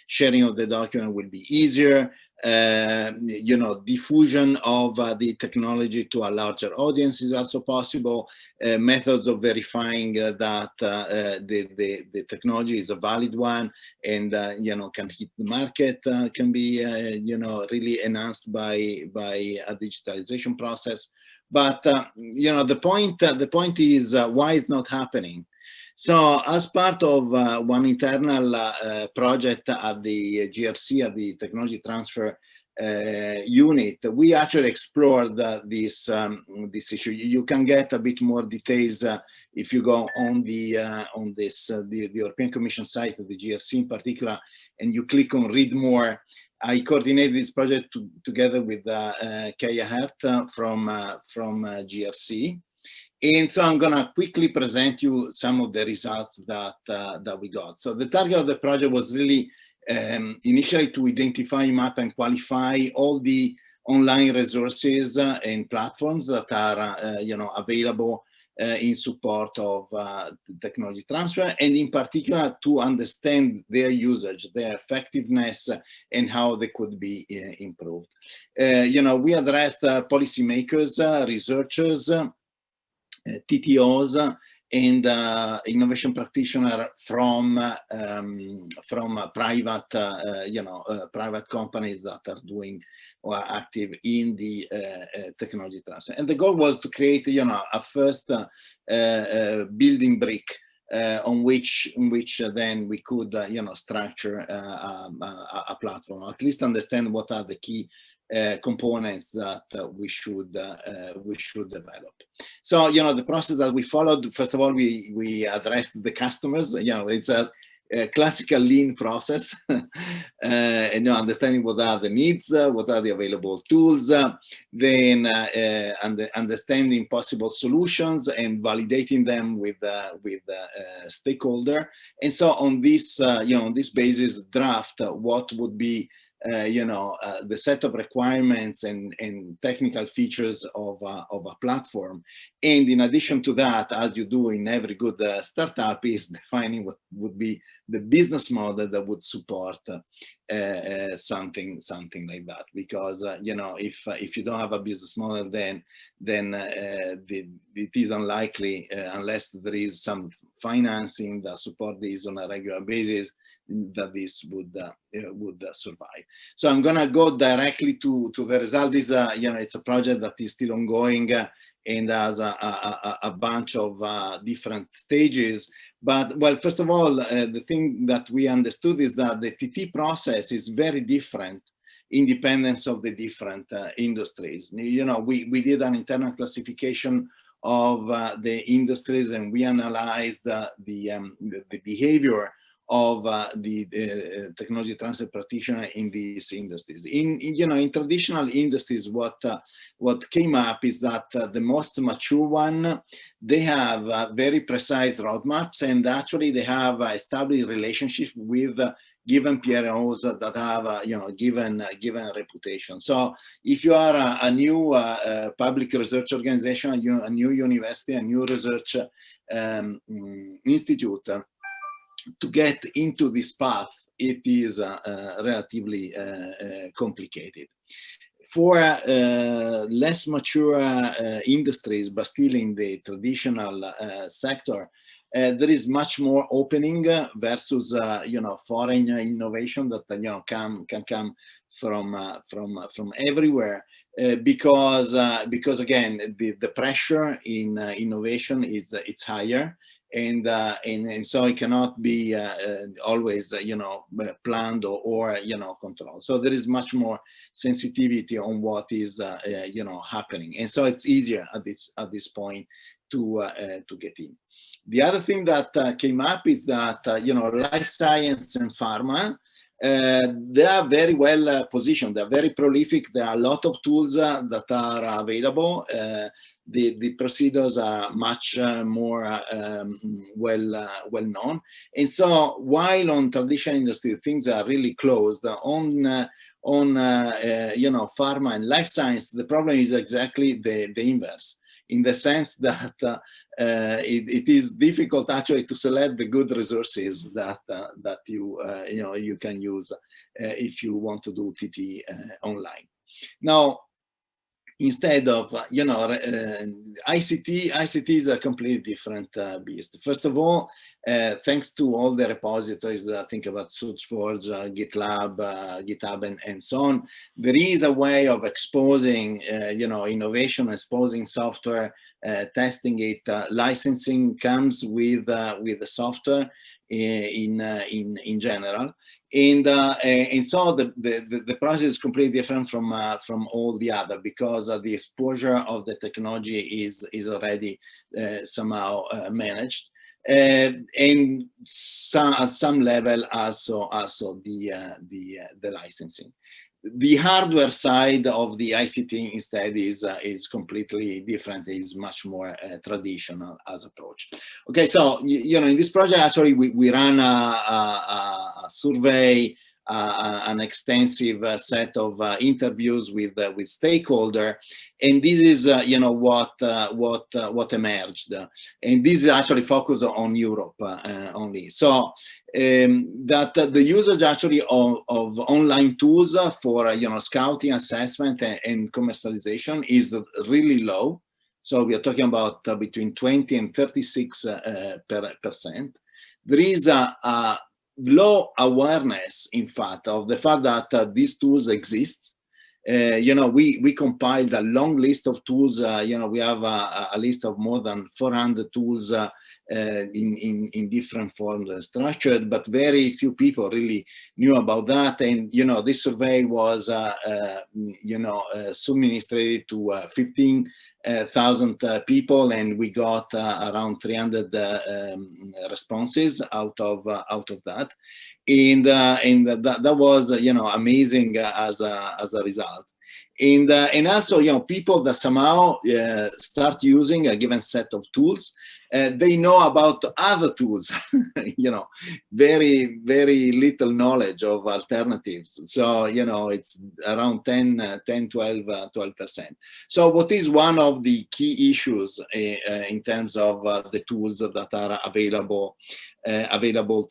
sharing of the document will be easier. You know, diffusion of the technology to a larger audience is also possible. Methods of verifying that the technology is a valid one and you know, can hit the market can be you know, really enhanced by a digitalization process. But you know, the point is why it's not happening. So as part of one internal project at the GRC, at the Technology Transfer unit, we actually explored this issue. You can get a bit more details if you go on the European Commission site, the GRC in particular, and you click on read more. I coordinated this project together with Kaya Hert from GRC. And so I'm gonna quickly present you some of the results that we got. So the target of the project was really initially to identify, map, and qualify all the online resources and platforms that are you know, available in support of technology transfer, and in particular to understand their usage, their effectiveness, and how they could be improved. You know, we addressed policymakers, researchers, TTOs, and innovation practitioner from private, you know, private companies that are doing or are active in the technology transfer. And the goal was to create, you know, a first building brick on which then we could, you know, structure a platform, or at least understand what are the key components that we should develop. So, you know, the process that we followed, first of all, we addressed the customers. You know, it's a classical lean process, and you know, understanding what are the needs, what are the available tools, then understanding possible solutions and validating them with stakeholder. And so on this, you know, on this basis, draft what would be you know, the set of requirements and technical features of a platform. And in addition to that, as you do in every good startup, is defining what would be the business model that would support something like that. Because you know, if you don't have a business model, then it is unlikely, unless there is some financing that support this on a regular basis, that this would survive. So I'm gonna go directly to the result. This you know, it's a project that is still ongoing and has a bunch of different stages. But well, first of all, the thing that we understood is that the TT process is very different, independence of the different industries. You know, we did an internal classification of the industries, and we analyzed the behavior of the technology transfer practitioner in these industries. You know, in traditional industries, what came up is that the most mature one, they have very precise roadmaps, and actually they have established relationships with given PROs that have you know, given reputation. So if you are a new public research organization, a new university, a new research institute, to get into this path, it is relatively complicated. For less mature industries, but still in the traditional sector, there is much more opening versus you know, foreign innovation that you know, can come from everywhere, because again, the pressure in innovation is it's higher. And so it cannot be always you know, planned or you know, controlled. So there is much more sensitivity on what is you know, happening, and so it's easier at this point to get in. The other thing that came up is that you know, life science and pharma they are very well positioned. They're very prolific. There are a lot of tools that are available. The procedures are much more well known. And so while on traditional industry things are really closed, on pharma and life science, the problem is exactly the inverse, in the sense that it is difficult actually to select the good resources that you can use if you want to do TT online. Now, instead of ICT is a completely different beast. First of all, thanks to all the repositories, think about SourceForge, GitLab, GitHub, and so on, there is a way of exposing innovation, exposing software, testing it. Licensing comes with the software in general. And so the process is completely different from all the other, because the exposure of the technology is already somehow managed, and at some level also the licensing. The hardware side of the ICT instead is completely different. It is much more traditional as approach. Okay, so in this project actually we ran a survey, an extensive set of interviews with stakeholder, and this is what emerged, and this is actually focused on Europe only. So that the usage actually of online tools for scouting, assessment, and commercialization is really low. So we are talking about between 20 and 36%. There is a low awareness, in fact, of the fact that these tools exist. We compiled a long list of tools. We have a list of more than 400 tools in different forms and structured, but very few people really knew about that. And this survey was subministrated to 15,000 people, and we got around 300 responses out of that, and that was amazing as a result. And also people that somehow start using a given set of tools, they know about other tools, very little knowledge of alternatives. So it's around 12%. So what is one of the key issues in terms of the tools that are available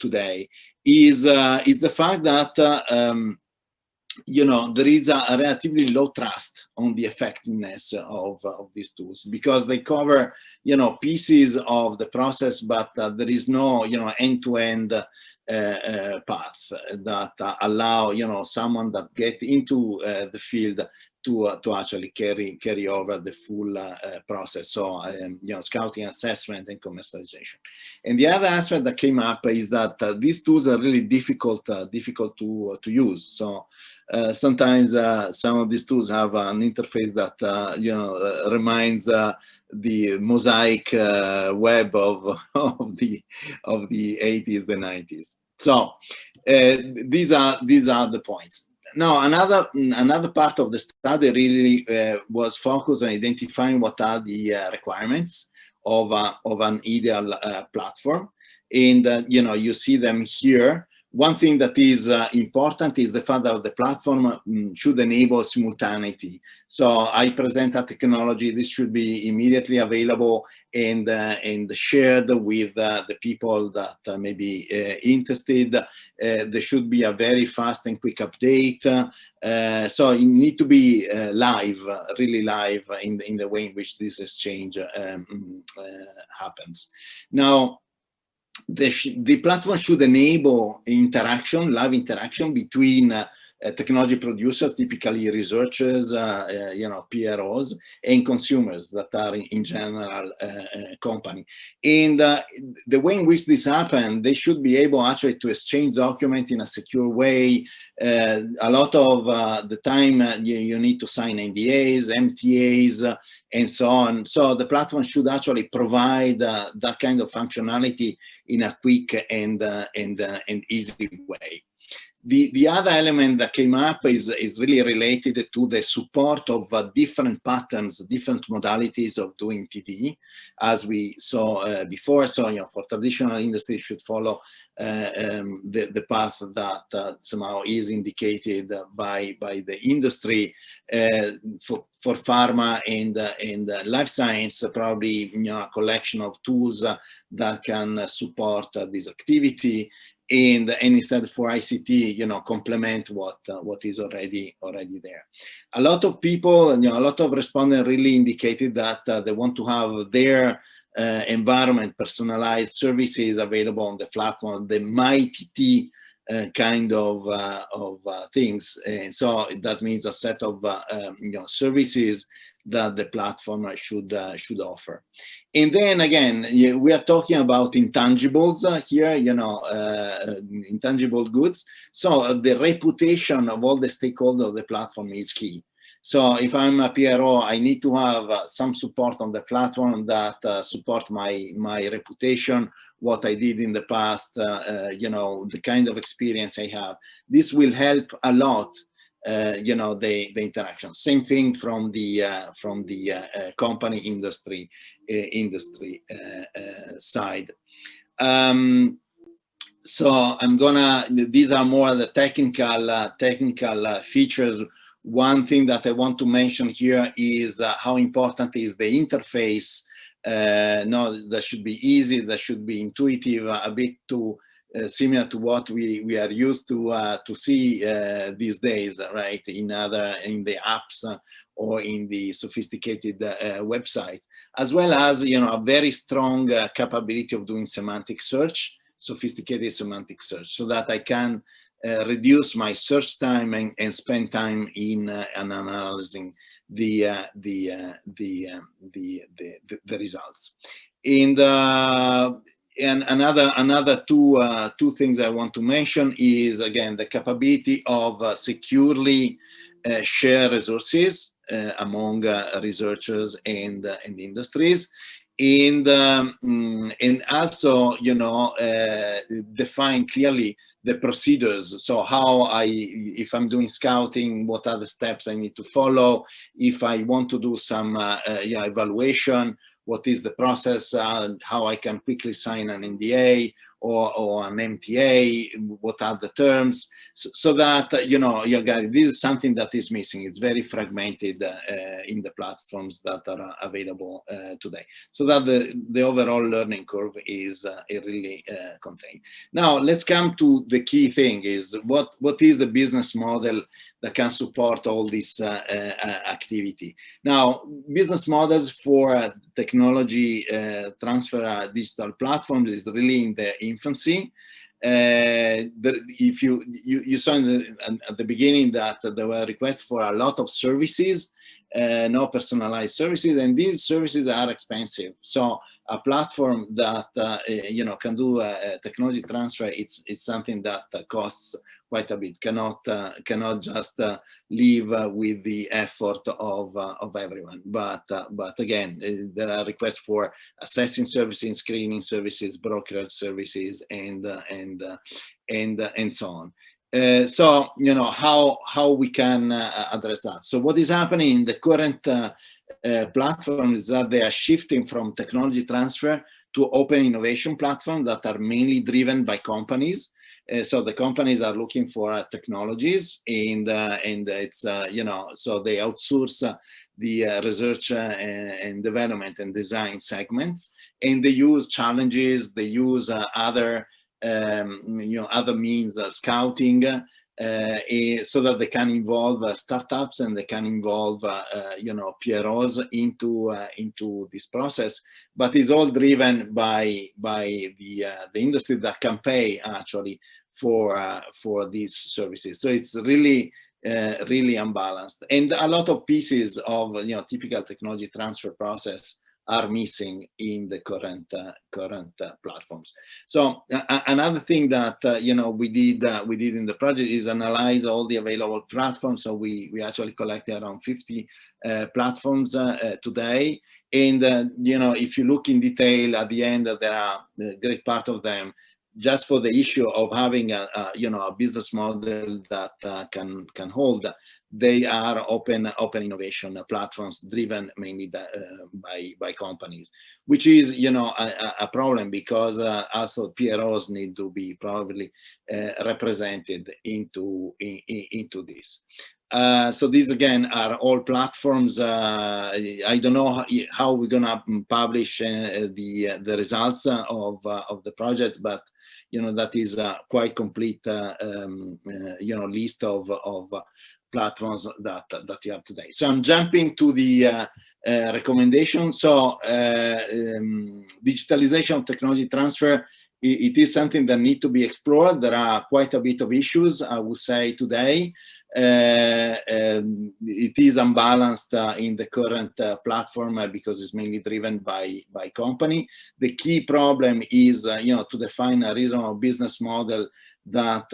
today is the fact that there is a relatively low trust on the effectiveness of these tools, because they cover pieces of the process, but there is no end-to-end path that allow someone that get into the field to actually carry over the full process. So scouting, assessment, and commercialization. And the other aspect that came up is that these tools are really difficult to use. So sometimes some of these tools have an interface that reminds the mosaic web of the 80s and 90s. So these are the points. Now, another part of the study really was focused on identifying what are the requirements of an ideal platform, and you see them here. One thing that is important is the fact that the platform should enable simultaneity. So I present a technology, this should be immediately available and shared with the people that may be interested. There should be a very fast and quick update. So you need to be live, really live in the way in which this exchange happens. Now, the platform should enable interaction, live interaction between technology producers, typically researchers, PROs, and consumers that are in general company. And the way in which this happens, they should be able actually to exchange documents in a secure way. A lot of the time you need to sign NDAs, MTAs, and so on. So the platform should actually provide that kind of functionality in a quick and easy way. The other element that came up is really related to the support of different patterns, different modalities of doing TD, as we saw before. So, for traditional industry should follow the path that somehow is indicated by the industry. For pharma and life science, probably a collection of tools that can support this activity. And instead for ICT, complement what is already there. A lot of people, a lot of respondents really indicated that they want to have their environment, personalized services available on the platform, the MyTT kind of things. And so that means a set of services that the platform should offer. And then again, we are talking about intangibles here, intangible goods. So the reputation of all the stakeholders of the platform is key. So if I'm a PRO, I need to have some support on the platform that support my reputation, what I did in the past, the kind of experience I have. This will help a lot. The interaction. Same thing from the company industry side. So these are more the technical features. One thing that I want to mention here is how important is the interface. That should be easy, that should be intuitive, a bit too similar to what we are used to see these days, right? In the apps or in the sophisticated websites, as well as a very strong capability of doing semantic search, sophisticated semantic search, so that I can reduce my search time and spend time in analyzing the results. And another two things I want to mention is, again, the capability of securely share resources among researchers and industries, and also define clearly the procedures. So if I'm doing scouting, what are the steps I need to follow? If I want to do some evaluation, what is the process, how I can quickly sign an NDA or an MTA, what are the terms, so that, this is something that is missing. It's very fragmented in the platforms that are available today, so that the overall learning curve is really contained. Now, let's come to the key thing, is what is the business model that can support all this activity. Now, business models for technology transfer digital platforms is really in the infancy. If you saw at the beginning that there were requests for a lot of services, no personalized services, and these services are expensive. So a platform that can do technology transfer, it's something that costs quite a bit. Cannot just live with the effort of everyone. But again, there are requests for assessing services, screening services, brokerage services, and so on. So how we can address that. So what is happening in the current platform is that they are shifting from technology transfer to open innovation platforms that are mainly driven by companies. So the companies are looking for technologies, and it's so they outsource the research and development and design segments, and they use challenges, they use other means, scouting, so that they can involve startups, and they can involve PROs into this process. But it's all driven by the industry that can pay actually for these services. So it's really unbalanced, and a lot of pieces of typical technology transfer process are missing in the current platforms. So another thing that we did in the project is analyze all the available platforms. So we actually collected around 50 platforms today, and if you look in detail at the end, there are a great part of them just for the issue of having a business model that can hold. They are open innovation platforms driven mainly by companies, which is a problem, because also PROs need to be probably represented into this. So these again are all platforms. I don't know how we're gonna publish the results of the project, but that is a quite complete list of platforms that you have today. So I'm jumping to the recommendation. So digitalization of technology transfer, it is something that needs to be explored. There are quite a bit of issues, I would say, today. It is unbalanced in the current platform because it's mainly driven by company. The key problem is to define a reasonable business model that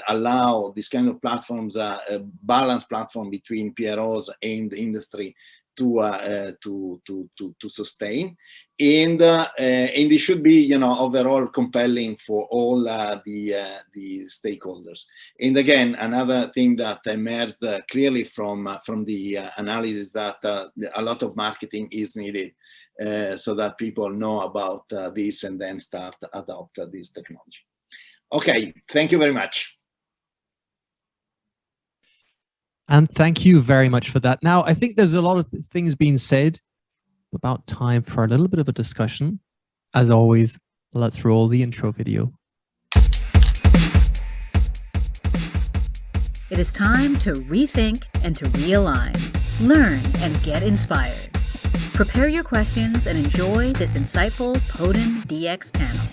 allow this kind of platforms, a balanced platform between PROs and the industry to sustain, and it should be overall compelling for all the stakeholders. And again, another thing that emerged clearly from the analysis, that a lot of marketing is needed so that people know about this and then start adopt this technology. Okay, thank you very much. And thank you very much for that. Now, I think there's a lot of things being said. About time for a little bit of a discussion. As always, let's roll the intro video. It is time to rethink and to realign, learn and get inspired. Prepare your questions and enjoy this insightful Podim DX panel.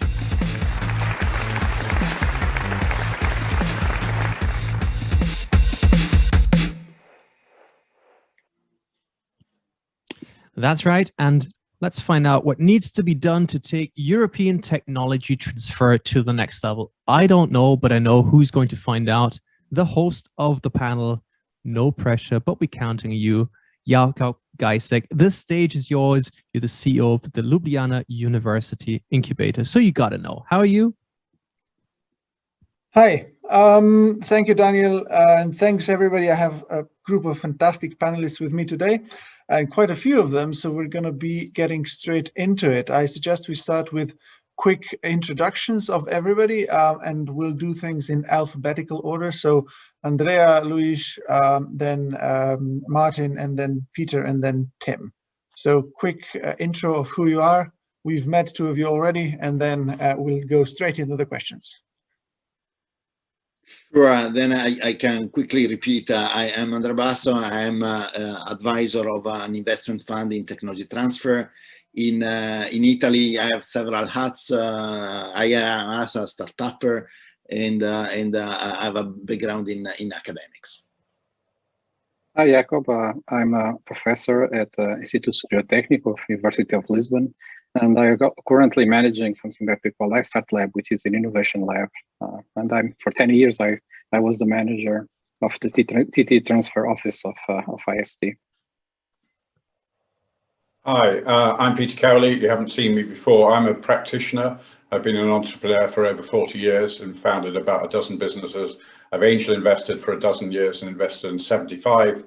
That's right. And let's find out what needs to be done to take European technology transfer to the next level. I don't know, but I know who's going to find out. The host of the panel, no pressure, but we're counting on you, Jakub Geisek. This stage is yours. You're the CEO of the Ljubljana University Incubator. So you got to know. How are you? Hi. Thank you, Daniel. And thanks, everybody. I have a group of fantastic panelists with me today, and quite a few of them. So we're going to be getting straight into it. I suggest we start with quick introductions of everybody, and we'll do things in alphabetical order. So Andrea, Luis, then Martin, and then Peter, and then Tim. So quick intro of who you are. We've met two of you already, and then we'll go straight into the questions. Sure. Then I can quickly repeat. I am Andrea Basso. I am advisor of an investment fund in technology transfer. In Italy, I have several hats. I am also a startupper, and I have a background in academics. Hi, Jacob. I'm a professor at Instituto Superior Técnico of University of Lisbon, and I'm currently managing something that we call iStart Lab, which is an innovation lab. And for 10 years, I was the manager of the TT transfer office of IST. Hi, I'm Peter Cowley. You haven't seen me before. I'm a practitioner. I've been an entrepreneur for over 40 years and founded about a dozen businesses. I've angel invested for a dozen years and invested in 75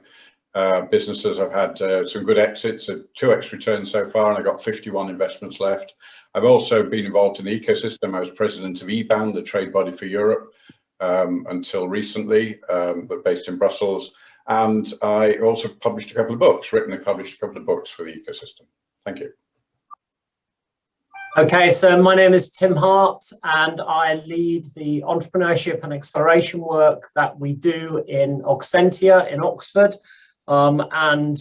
businesses. I've had some good exits, 2x returns so far, and I've got 51 investments left. I've also been involved in the ecosystem. I was president of EBAN, the trade body for Europe, until recently, but based in Brussels. And I also published a couple of books, written and published a couple of books for the ecosystem. Thank you. Okay, so my name is Tim Hart, and I lead the entrepreneurship and acceleration work that we do in Auxentia in Oxford. And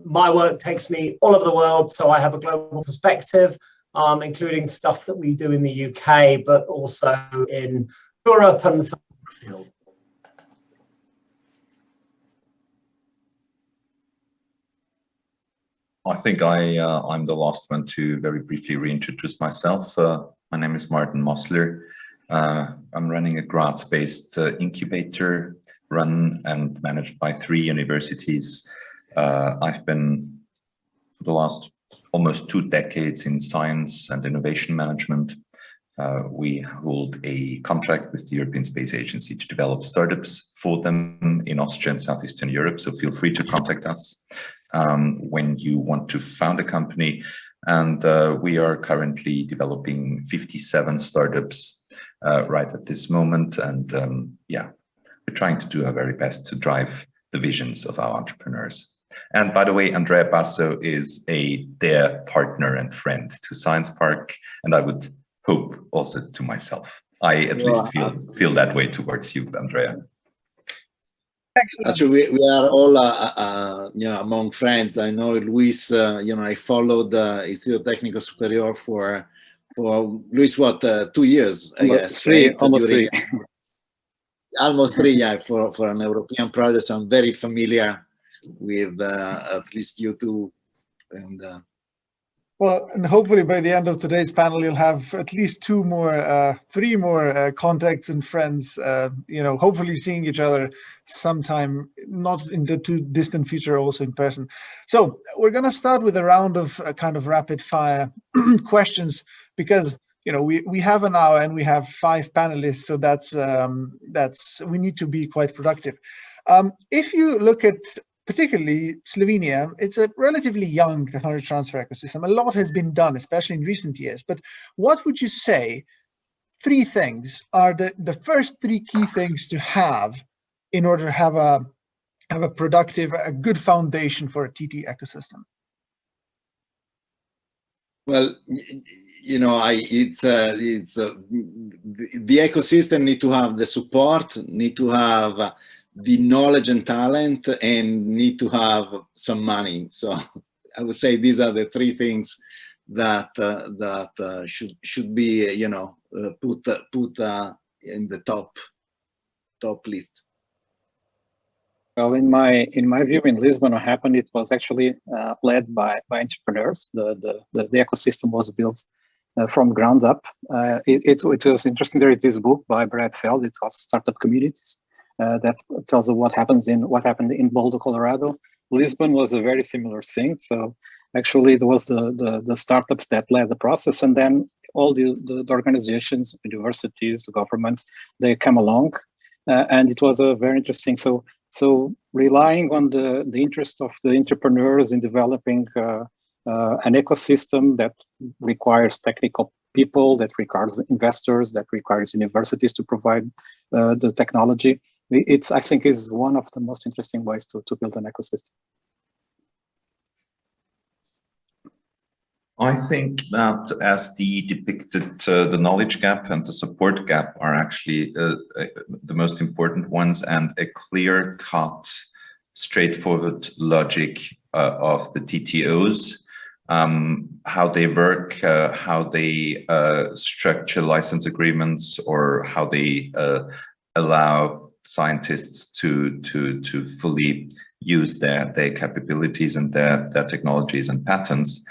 my work takes me all over the world, so I have a global perspective, including stuff that we do in the UK, but also in Europe and the field. I think I'm the last one to very briefly reintroduce myself. My name is Martin Mossler. I'm running a Graz-based incubator run and managed by 3 universities. I've been for the last almost 2 decades in science and innovation management, We hold a contract with the European Space Agency to develop startups for them in Austria and Southeastern Europe. So feel free to contact us when you want to found a company. And we are currently developing 57 startups right at this moment. And yeah, we're trying to do our very best to drive the visions of our entrepreneurs. And by the way, Andrea Basso is a dear partner and friend to Science Park, and I would hope also to myself. I at least feel that way towards you, Andrea. Actually, we are all you know, among friends. I know Luis. You know, I followed Instituto Técnico Superior for Luis, what, 2 years, I guess. Almost three. Almost 3, yeah, for an European project. So I'm very familiar with at least you two. And well, and hopefully by the end of today's panel, you'll have at least 3 more contacts and friends, you know, hopefully seeing each other sometime, not in the too distant future, also in person. So we're going to start with a round of kind of rapid fire questions, because, you know, we have an hour and we have 5 panelists. So that's we need to be quite productive. If you look at particularly Slovenia, it's a relatively young technology transfer ecosystem. A lot has been done, especially in recent years. But what would you say 3 things are the first 3 key things to have in order to have a productive, a good foundation for a TT ecosystem? well, you know, the ecosystem need to have the support, need to have the knowledge and talent, and need to have some money. So I would say these are the 3 things that should be, you know, put in the top list. Well, in my view, in Lisbon, what happened, it was actually led by entrepreneurs. The ecosystem was built from ground up. It was interesting. There is this book by Brad Feld. It's called Startup Communities. That tells us what happened in Boulder, Colorado. Lisbon was a very similar thing. So actually, it was the startups that led the process, and then all the organizations, universities, the governments, they come along, and it was a very interesting. So relying on the interest of the entrepreneurs in developing an ecosystem that requires technical people, that requires investors, that requires universities to provide the technology. I think is one of the most interesting ways to build an ecosystem. I think that as depicted, the knowledge gap and the support gap are actually the most important ones, and a clear-cut, straightforward logic of the TTOs, how they work, how they structure license agreements, or how they allow scientists to fully use their capabilities and their technologies and patents.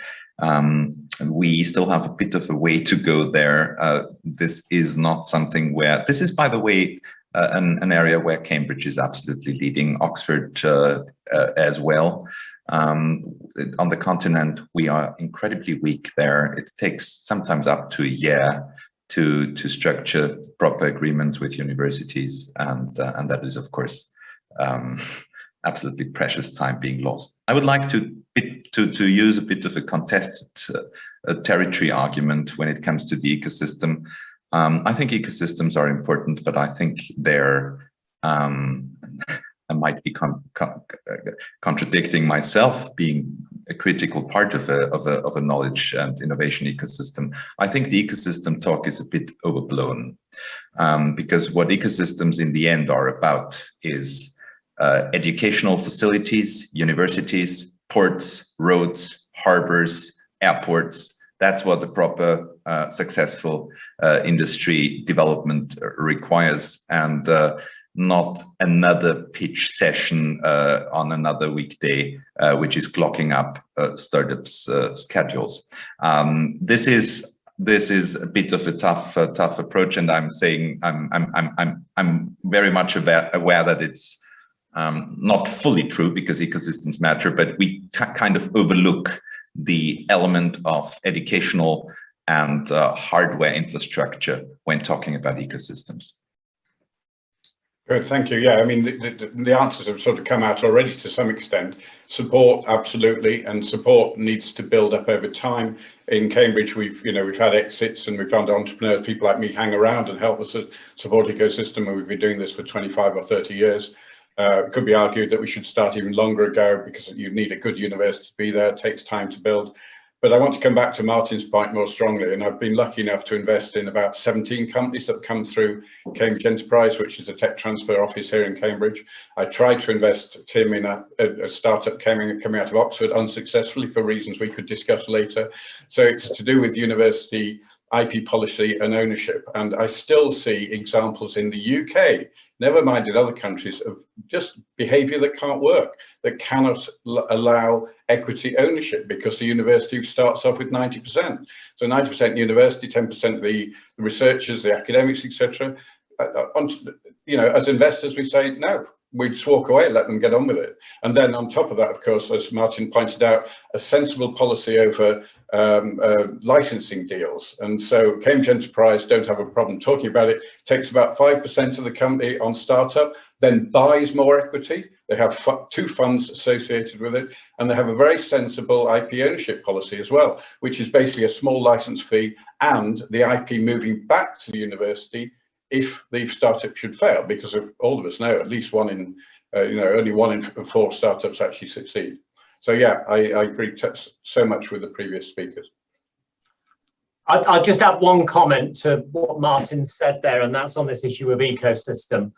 We still have a bit of a way to go there. This is not something where, this is, by the way, an area where Cambridge is absolutely leading, Oxford as well. On the continent, we are incredibly weak there. It takes sometimes up to a year to structure proper agreements with universities, and that is, of course, absolutely precious time being lost. I would like to use a bit of a contested territory argument when it comes to the ecosystem. I think ecosystems are important, but I think they're I might be contradicting myself, being a critical part of a knowledge and innovation ecosystem. I think the ecosystem talk is a bit overblown, because what ecosystems in the end are about is educational facilities, universities, ports, roads, harbors, airports. That's what the proper successful industry development requires, and not another pitch session on another weekday, which is clocking up startups' schedules. This is a bit of a tough approach, and I'm saying I'm very much aware that it's not fully true, because ecosystems matter, but we kind of overlook the element of educational and hardware infrastructure when talking about ecosystems. Good, thank you. Yeah, I mean, the answers have sort of come out already to some extent. Support, absolutely, and support needs to build up over time. In Cambridge, we've had exits, and we found entrepreneurs, people like me, hang around and help us support ecosystem, and we've been doing this for 25 or 30 years. It could be argued that we should start even longer ago because you need a good university to be there. It takes time to build. But I want to come back to Martin's point more strongly, and I've been lucky enough to invest in about 17 companies that have come through Cambridge Enterprise, which is a tech transfer office here in Cambridge. I tried to invest, Tim, in a startup coming out of Oxford unsuccessfully for reasons we could discuss later. So it's to do with university IP policy and ownership. And I still see examples in the UK, never mind in other countries, of just behavior that can't work, that cannot allow equity ownership because the university starts off with 90%. So 90% university, 10% the researchers, the academics, etc. As investors, we say, no, we just walk away, let them get on with it. And then on top of that, of course, as Martin pointed out, a sensible policy over licensing deals. And so Cambridge Enterprise don't have a problem talking about it, takes about 5% of the company on startup, then buys more equity. They have 2 funds associated with it, and they have a very sensible IP ownership policy as well, which is basically a small license fee and the IP moving back to the university if the startup should fail, because all of us know at least only 1 in 4 startups actually succeed. So yeah, I agree so much with the previous speakers. I'll just add one comment to what Martin said there, and that's on this issue of ecosystem.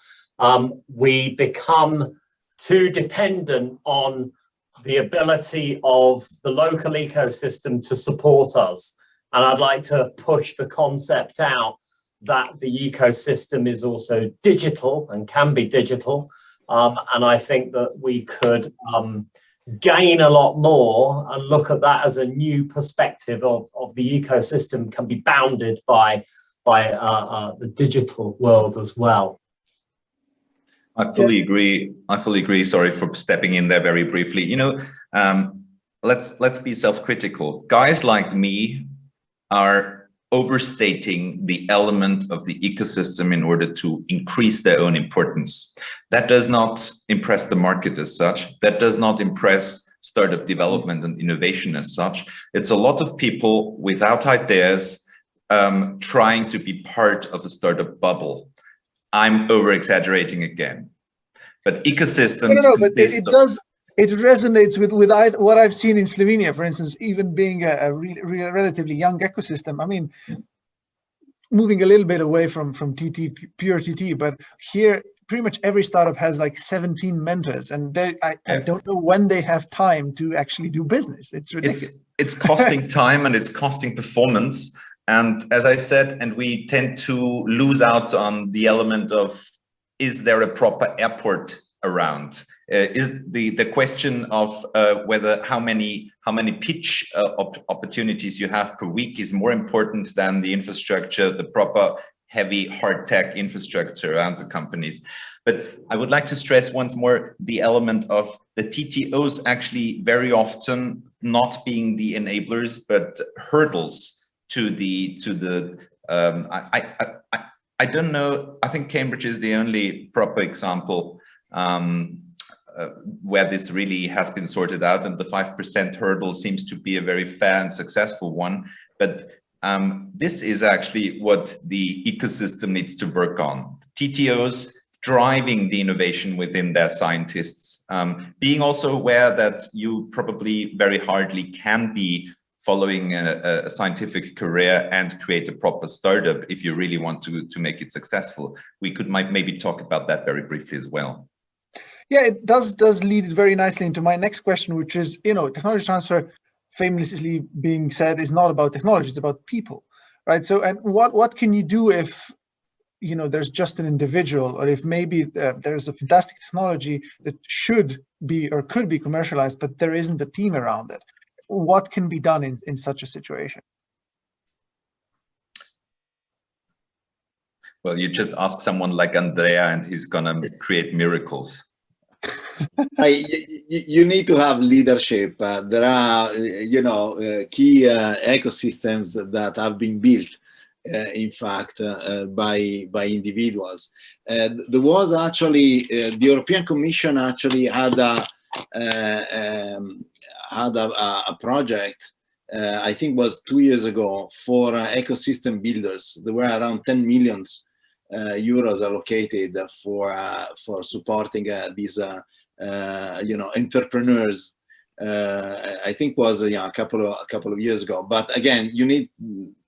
We become too dependent on the ability of the local ecosystem to support us. And I'd like to push the concept out that the ecosystem is also digital and can be digital. And I think that we could gain a lot more and look at that as a new perspective of the ecosystem can be bounded by the digital world as well. I fully agree. Sorry for stepping in there very briefly. Let's be self-critical. Guys like me are overstating the element of the ecosystem in order to increase their own importance. That does not impress the market as such. That does not impress startup development and innovation as such. It's a lot of people without ideas trying to be part of a startup bubble. I'm over-exaggerating again. But ecosystems... No, but it does. It resonates with what I've seen in Slovenia, for instance, even being a relatively young ecosystem. I mean, moving a little bit away from pure TT, but here pretty much every startup has like 17 mentors, and I don't know when they have time to actually do business. It's ridiculous. It's costing time and it's costing performance. And as I said, and we tend to lose out on the element of, is there a proper airport around? Is the question of whether how many pitch opportunities you have per week is more important than the infrastructure, the proper heavy hard tech infrastructure around the companies. But I would like to stress once more the element of the TTOs actually very often not being the enablers, but hurdles to the I don't know. I think Cambridge is the only proper example where this really has been sorted out, and the 5% hurdle seems to be a very fair and successful one. But this is actually what the ecosystem needs to work on. TTOs driving the innovation within their scientists, being also aware that you probably very hardly can be following a scientific career and create a proper startup if you really want to make it successful. We could maybe talk about that very briefly as well. Yeah, it does lead very nicely into my next question, which is, technology transfer, famously being said, is not about technology, it's about people, right? So, and what can you do if, there's just an individual, or if maybe there's a fantastic technology that should be or could be commercialized, but there isn't a team around it? What can be done in such a situation? Well, you just ask someone like Andrea and he's gonna create miracles. You need to have leadership. There are, key ecosystems that have been built, in fact, by individuals. There was actually the European Commission actually had a project. I think was 2 years ago for ecosystem builders. There were around 10 million euros allocated for supporting these entrepreneurs. I think was a couple of years ago. But again, you need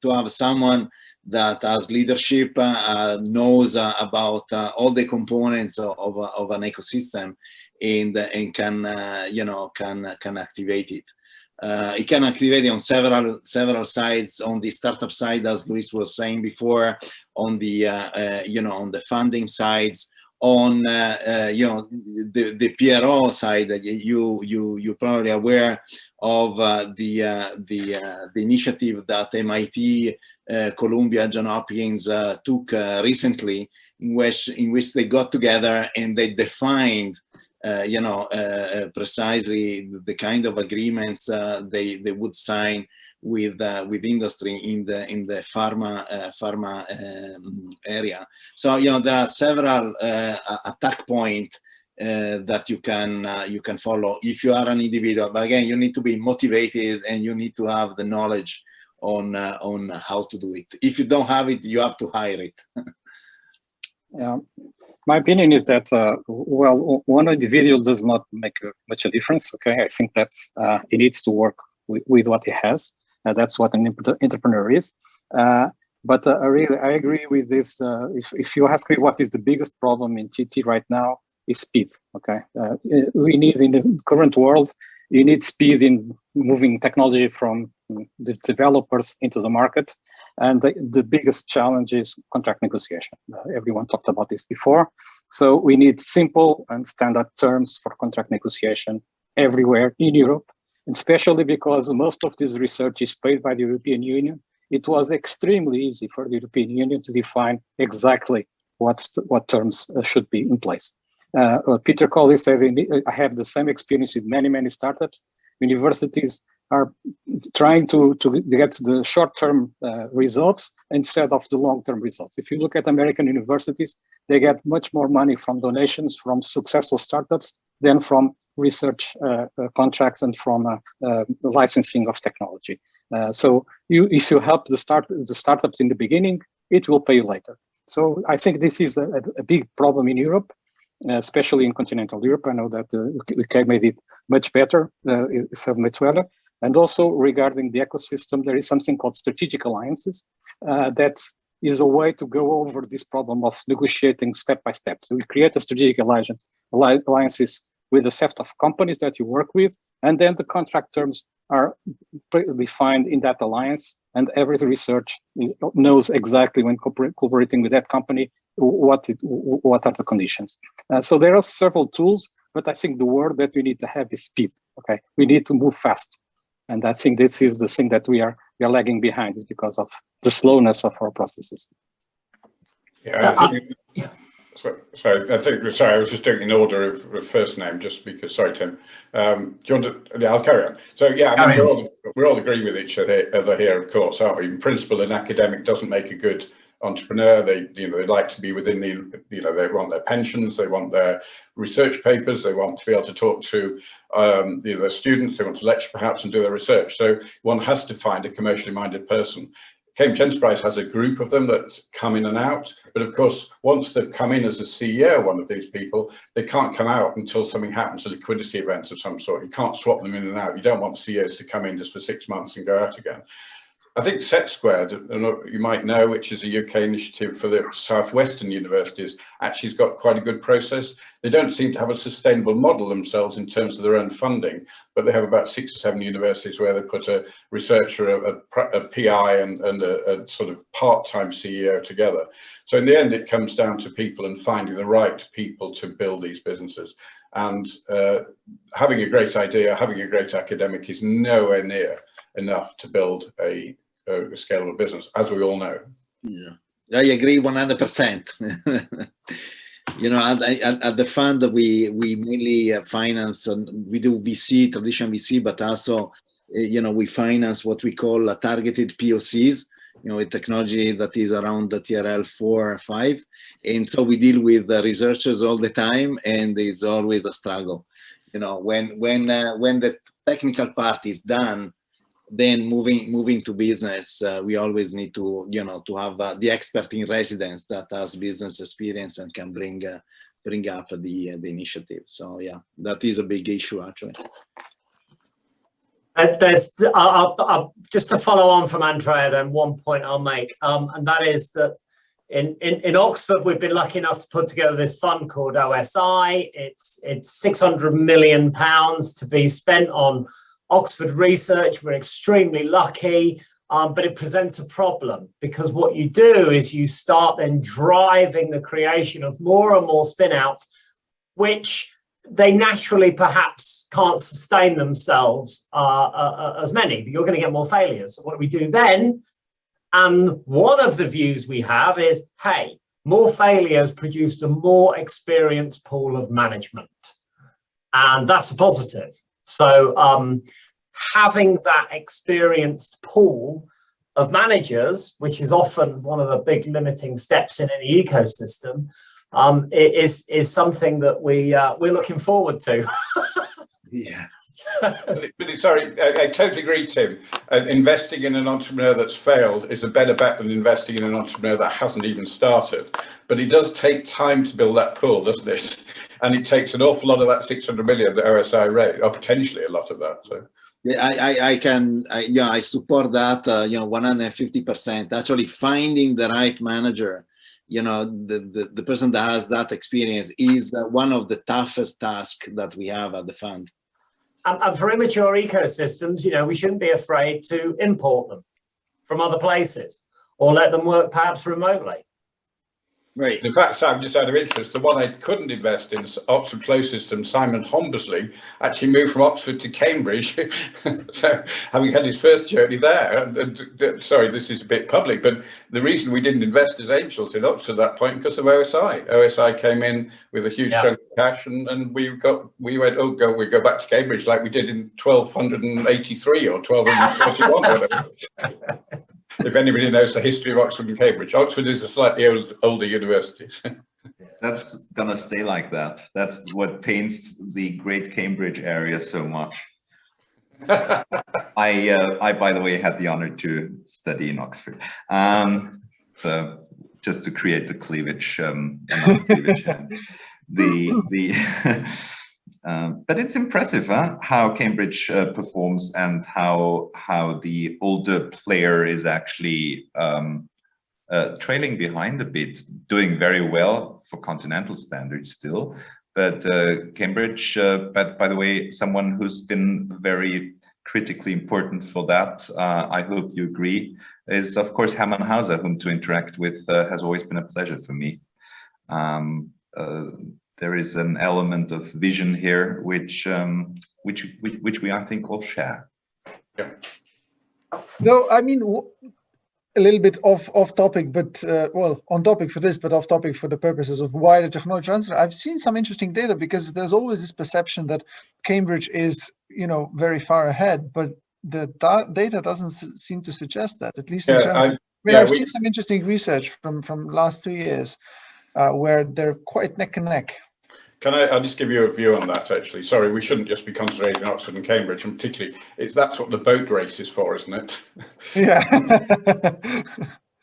to have someone that has leadership, knows about all the components of an ecosystem, and can activate it. It can activate it on several sides. On the startup side, as Luis was saying before, on the on the funding sides, on the PRO side. That you're probably aware of the initiative that MIT, Columbia, Johns Hopkins took recently, in which they got together and they defined precisely the kind of agreements they would sign with industry in the pharma area. So there are several attack points that you can follow if you are an individual. But again, you need to be motivated and you need to have the knowledge on how to do it. If you don't have it, you have to hire it. Yeah. My opinion is that, well, one individual does not make much a difference. Okay, I think that he needs to work with what he has. That's what an entrepreneur is. But I agree with this. If you ask me what is the biggest problem in TT right now, is speed. Okay, we need, in the current world, you need speed in moving technology from the developers into the market. And the biggest challenge is contract negotiation. Everyone talked about this before. So we need simple and standard terms for contract negotiation everywhere in Europe, especially because most of this research is paid by the European Union. It was extremely easy for the European Union to define exactly what terms should be in place. Peter Colley said, I have the same experience with many startups. Universities are trying to get the short-term results instead of the long-term results. If you look at American universities, they get much more money from donations from successful startups than from research contracts and from the licensing of technology. So if you help the startups in the beginning, it will pay you later. So I think this is a big problem in Europe, especially in continental Europe. I know that the UK made it much better, much better. And also regarding the ecosystem, there is something called strategic alliances. That is a way to go over this problem of negotiating step by step. So we create a strategic alliances with a set of companies that you work with, and then the contract terms are defined in that alliance, and every research knows exactly when cooperating with that company what are the conditions. So there are several tools, but I think the word that we need to have is speed. Okay, we need to move fast. And I think this is the thing that we are lagging behind, is because of the slowness of our processes. Yeah, sorry, I was just doing in order of first name, just because, sorry, Tim. Do you want to, yeah, I'll carry on. So yeah, I mean, we all agree with each other here, of course, aren't we? In principle, an academic doesn't make a good entrepreneur. They like to be within they want their pensions, they want their research papers, they want to be able to talk to their students, they want to lecture perhaps and do their research. So one has to find a commercially minded person. Cambridge Enterprise has a group of them that come in and out, but of course, once they've come in as a CEO, one of these people, they can't come out until something happens, a liquidity event of some sort. You can't swap them in and out. You don't want CEOs to come in just for 6 months and go out again. I think Set Squared, you might know, which is a UK initiative for the Southwestern universities, actually has got quite a good process. They don't seem to have a sustainable model themselves in terms of their own funding, but they have about 6 or 7 universities where they put a researcher, a PI, and a sort of part-time CEO together. So in the end, it comes down to people and finding the right people to build these businesses. And having a great idea, having a great academic is nowhere near enough to build a scalable business, as we all know. Yeah, I agree 100%. You know, at the fund, we mainly finance, and we do VC, traditional VC, but also, you know, we finance what we call targeted POCs, you know, a technology that is around the TRL 4 or 5. And so we deal with researchers all the time, and it's always a struggle. You know, when the technical part is done, then moving to business, we always need to, you know, to have the expert in residence that has business experience and can bring up the initiative. So yeah, that is a big issue actually. There's just to follow on from Andrea, then one point I'll make, and that is that in Oxford, we've been lucky enough to put together this fund called OSI. It's £600 million to be spent on Oxford research. We're extremely lucky, but it presents a problem, because what you do is you start then driving the creation of more and more spin-outs, which they naturally perhaps can't sustain themselves as many. You're going to get more failures. So what do we do then? And one of the views we have is, hey, more failures produce a more experienced pool of management. And that's a positive. So having that experienced pool of managers, which is often one of the big limiting steps in any ecosystem, is something that we're looking forward to. Yeah. But sorry, I totally agree, Tim. Investing in an entrepreneur that's failed is a better bet than investing in an entrepreneur that hasn't even started. But it does take time to build that pool, doesn't it? And it takes an awful lot of that 600 million that OSI raised, or potentially a lot of that. So. Yeah, I support that. 150%. Actually, finding the right manager, you know, the person that has that experience is one of the toughest tasks that we have at the fund. And for immature ecosystems, you know, we shouldn't be afraid to import them from other places or let them work perhaps remotely. Right. In fact, Sam, just out of interest, the one I couldn't invest in, Oxford Flow System, Simon Hombersley, actually moved from Oxford to Cambridge. So having had his first journey there, sorry, this is a bit public, but the reason we didn't invest as angels in Oxford at that point because of OSI. OSI came in with a huge chunk of cash, and we went, we go back to Cambridge like we did in 1283 or 1241, whatever. If anybody knows the history of Oxford and Cambridge, Oxford is a slightly older university. That's gonna stay like that. That's what paints the great Cambridge area so much. I by the way, had the honor to study in Oxford. So just to create the cleavage, but it's impressive, how Cambridge performs and how the older player is actually trailing behind a bit, doing very well for continental standards still. But Cambridge, but by the way, someone who's been very critically important for that, I hope you agree, is of course Hermann Hauser, whom to interact with has always been a pleasure for me. There is an element of vision here, which we I think all share. Yeah. No, I mean, a little bit off topic, but well, on topic for this, but off topic for the purposes of wider technology transfer. I've seen some interesting data, because there's always this perception that Cambridge is, you know, very far ahead, but the data doesn't seem to suggest that, at least in Germany. I've seen some interesting research from last 2 years where they're quite neck and neck. I'll just give you a view on that, actually. Sorry, we shouldn't just be concentrating on Oxford and Cambridge, and particularly, that's what the boat race is for, isn't it? Yeah.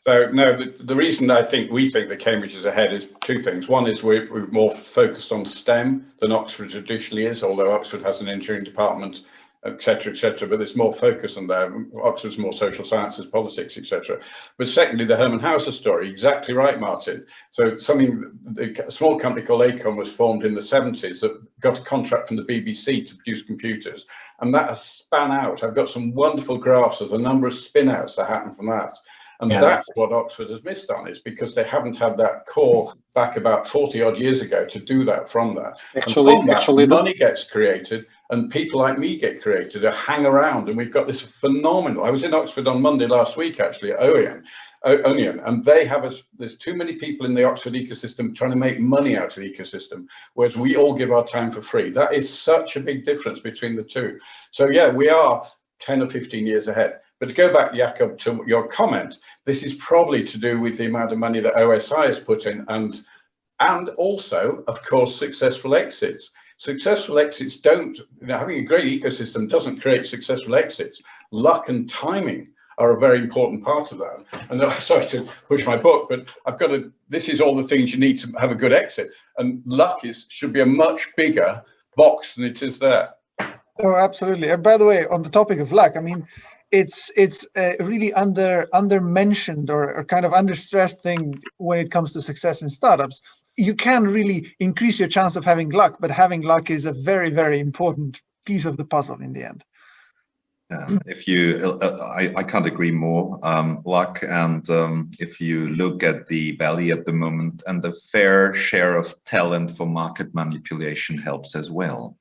So, no, the reason we think that Cambridge is ahead is two things. One is we're more focused on STEM than Oxford traditionally is, although Oxford has an engineering department, etc., but there's more focus on there. Oxford's more social sciences, politics, etc. But secondly, the Hermann Hauser story, exactly right, Martin. So a small company called Acom was formed in the 70s that got a contract from the BBC to produce computers, and that has span out. I've got some wonderful graphs of the number of spin-outs that happened from that. And that's what Oxford has missed on, is because they haven't had that core back about 40 odd years ago to do that from that. Actually, money gets created and people like me get created, to hang around. And we've got this phenomenal, I was in Oxford on Monday last week, actually, at OEM. onion, and they have there's too many people in the Oxford ecosystem trying to make money out of the ecosystem, whereas we all give our time for free. That is such a big difference between the two. So yeah, we are 10 or 15 years ahead. But to go back, Jakob, to your comment, this is probably to do with the amount of money that OSI has put in, and also, of course, successful exits. Successful exits don't, having a great ecosystem doesn't create successful exits. Luck and timing are a very important part of that. And sorry to push my book, but this is all the things you need to have a good exit. And luck should be a much bigger box than it is there. Oh, absolutely. And by the way, on the topic of luck, I mean, it's really under-mentioned or kind of under-stressed thing when it comes to success in startups. You can really increase your chance of having luck, but having luck is a very, very important piece of the puzzle in the end. I can't agree more. Luck, and if you look at the valley at the moment, and the fair share of talent for market manipulation helps as well.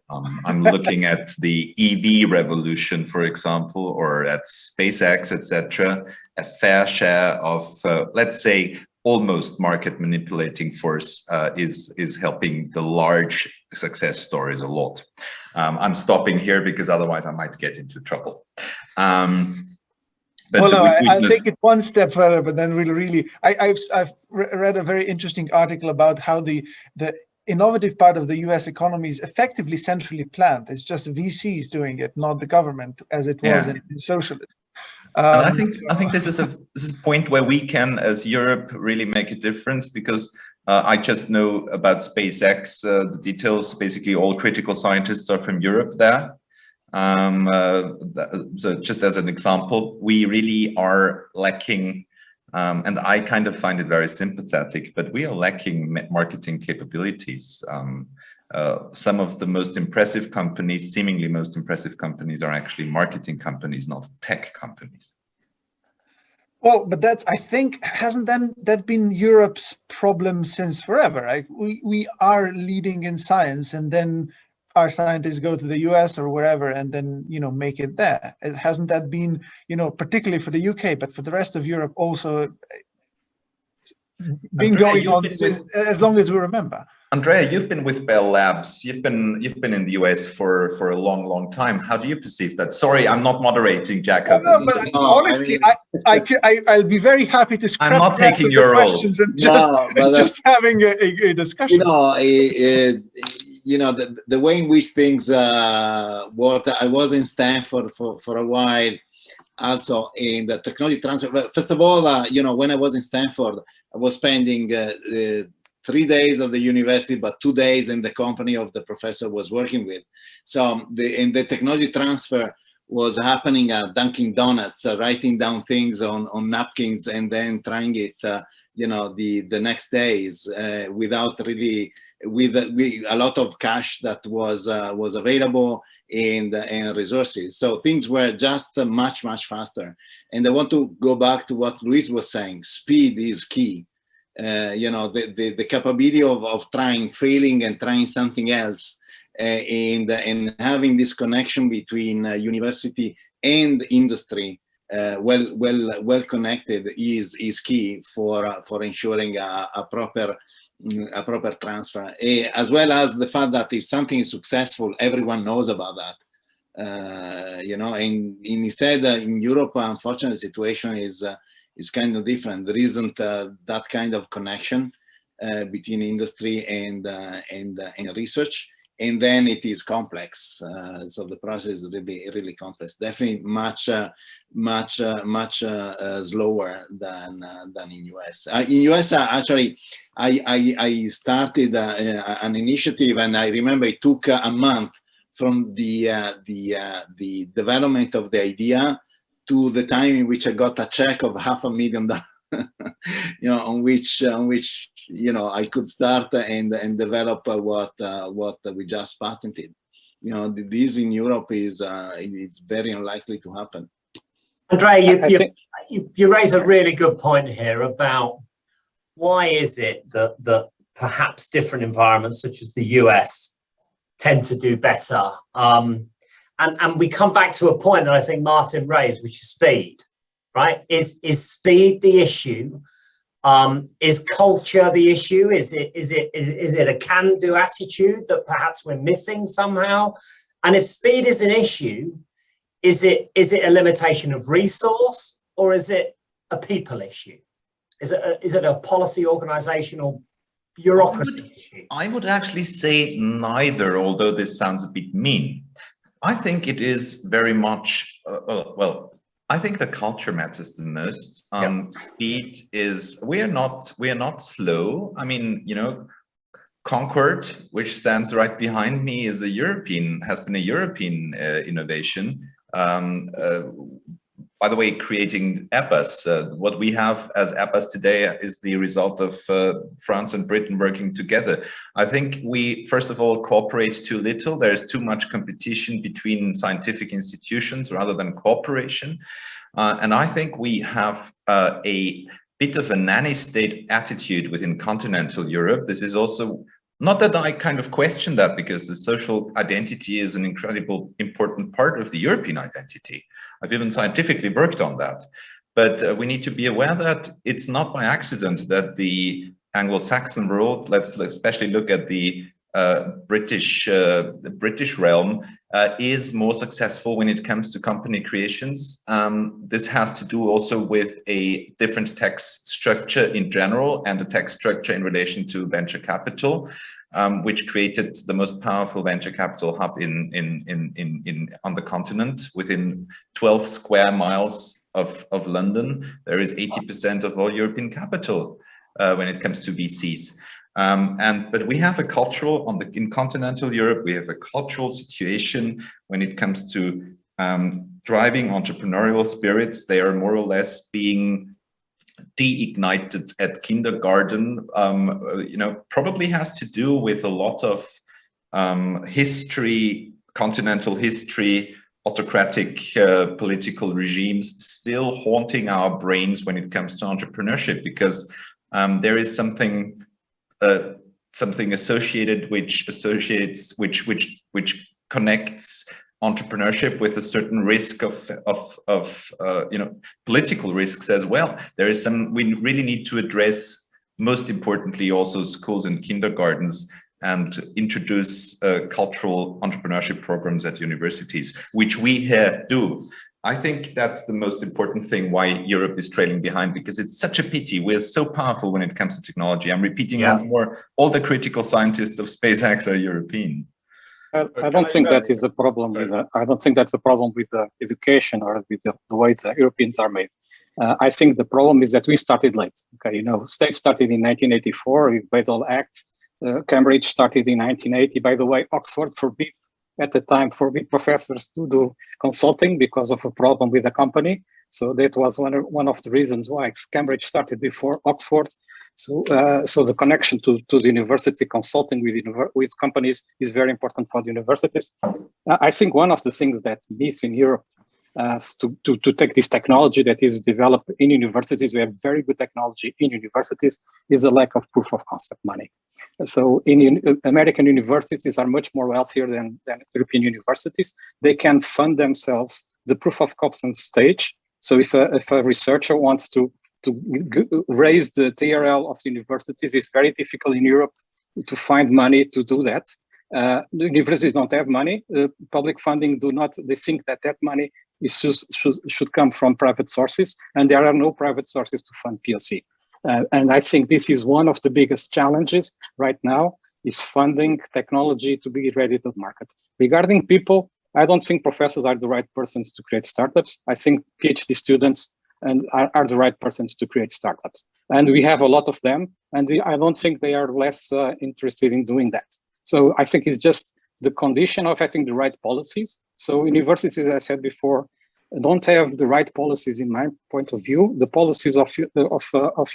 I'm looking at the EV revolution, for example, or at SpaceX, etc. A fair share of, let's say, almost market manipulating force is helping the large success stories a lot. I'm stopping here because otherwise I might get into trouble. Well, no, I'll take it one step further, but then I've read a very interesting article about how the innovative part of the US economy is effectively centrally planned. It's just VCs doing it, not the government, as it was in socialism. And I think this is a point where we can, as Europe, really make a difference, because I just know about SpaceX, the details. Basically, all critical scientists are from Europe there. So just as an example, we really are lacking, and I kind of find it very sympathetic, but we are lacking marketing capabilities. Some of the most impressive companies, seemingly most impressive companies, are actually marketing companies, not tech companies. Well, but I think, hasn't that been Europe's problem since forever, right? We are leading in science, and then our scientists go to the US or wherever and then, make it there. Hasn't that been, particularly for the UK, but for the rest of Europe also been going on as long as we remember? Andrea, you've been with Bell Labs. You've been in the US for a long, long time. How do you perceive that? Sorry, I'm not moderating, Jakob. No, but honestly, I'll be very happy to scrap I'm not taking your questions and just having a discussion. The way in which things work. I was in Stanford for a while, also in the technology transfer. First of all, when I was in Stanford, I was spending 3 days at the university, but 2 days in the company of the professor was working with. So the technology transfer was happening at Dunkin' Donuts, writing down things on napkins and then trying it, the next days without really, with a lot of cash that was available and resources. So things were just much, much faster. And I want to go back to what Luis was saying. Speed is key. The capability of failing and trying something else, and having this connection between university and industry, well connected, is key for ensuring a proper transfer, as well as the fact that if something is successful, everyone knows about that. And instead, in Europe, unfortunately, the situation is kind of different. There isn't that kind of connection between industry and research, and then it is complex. So the process is really complex. Definitely much slower than in US. In US, actually, I started an initiative, and I remember it took a month from the development of the idea to the time in which I got a check of $500,000, on which I could start and develop what we just patented. This in Europe it's very unlikely to happen. Andrea, you raise a really good point here about why is it that perhaps different environments such as the US tend to do better. And we come back to a point that I think Martin raised, which is speed, right? Is speed the issue? Is culture the issue? Is it a can-do attitude that perhaps we're missing somehow? And if speed is an issue, is it a limitation of resource, or is it a people issue? Is it a policy, organizational, bureaucracy issue? I would actually say neither, although this sounds a bit mean. I think it is very much, well, I think the culture matters the most. Speed is, we are not slow. I mean, you know, Concord, which stands right behind me, has been a European innovation. By the way, creating Airbus, what we have as Airbus today is the result of France and Britain working together. I think we, first of all, cooperate too little. There's too much competition between scientific institutions rather than cooperation. And I think we have a bit of a nanny state attitude within continental Europe. This is also, not that I kind of question that, because the social identity is an incredible important part of the European identity. I've even scientifically worked on that. But we need to be aware that it's not by accident that the Anglo-Saxon world, let's especially look at the British realm, is more successful when it comes to company creations. This has to do also with a different tax structure in general, and the tax structure in relation to venture capital, which created the most powerful venture capital hub on the continent. Within 12 square miles of London, there is 80% of all European capital when it comes to VCs. But we have a cultural, in continental Europe, we have a cultural situation when it comes to driving entrepreneurial spirits. They are more or less being de-ignited at kindergarten. You know, probably has to do with a lot of history, continental history, autocratic political regimes still haunting our brains when it comes to entrepreneurship, because there is something associated which connects entrepreneurship with a certain risk of you know, political risks as well. There is we really need to address, most importantly, also schools and kindergartens, and introduce cultural entrepreneurship programs at universities, which we here do. I think that's the most important thing why Europe is trailing behind, because it's such a pity. We're so powerful when it comes to technology. I'm repeating once more, all the critical scientists of SpaceX are European. I don't think that is a problem with. I don't think that's a problem with education or with the way the Europeans are made. I think the problem is that we started late. Okay, you know, states started in 1984 with Bayh-Dole Act. Cambridge started in 1980. By the way, Oxford forbid professors to do consulting because of a problem with the company. So that was one of the reasons why Cambridge started before Oxford. So the connection to the university, consulting with companies, is very important for the universities. I think one of the things that miss in Europe to take this technology that is developed in universities, we have very good technology in universities, is a lack of proof of concept money. So in American universities are much more wealthier than European universities. They can fund themselves the proof of concept stage. So if a researcher wants to raise the TRL of the universities, it's very difficult in Europe to find money to do that. The universities don't have money. Public funding do not. They think that money should come from private sources, and there are no private sources to fund POC. And I think this is one of the biggest challenges right now, is funding technology to be ready to the market. Regarding people, I don't think professors are the right persons to create startups. I think PhD students are the right persons to create startups. And we have a lot of them, and I don't think they are less interested in doing that. So I think it's just the condition of having the right policies. So universities, as I said before, don't have the right policies in my point of view. The policies of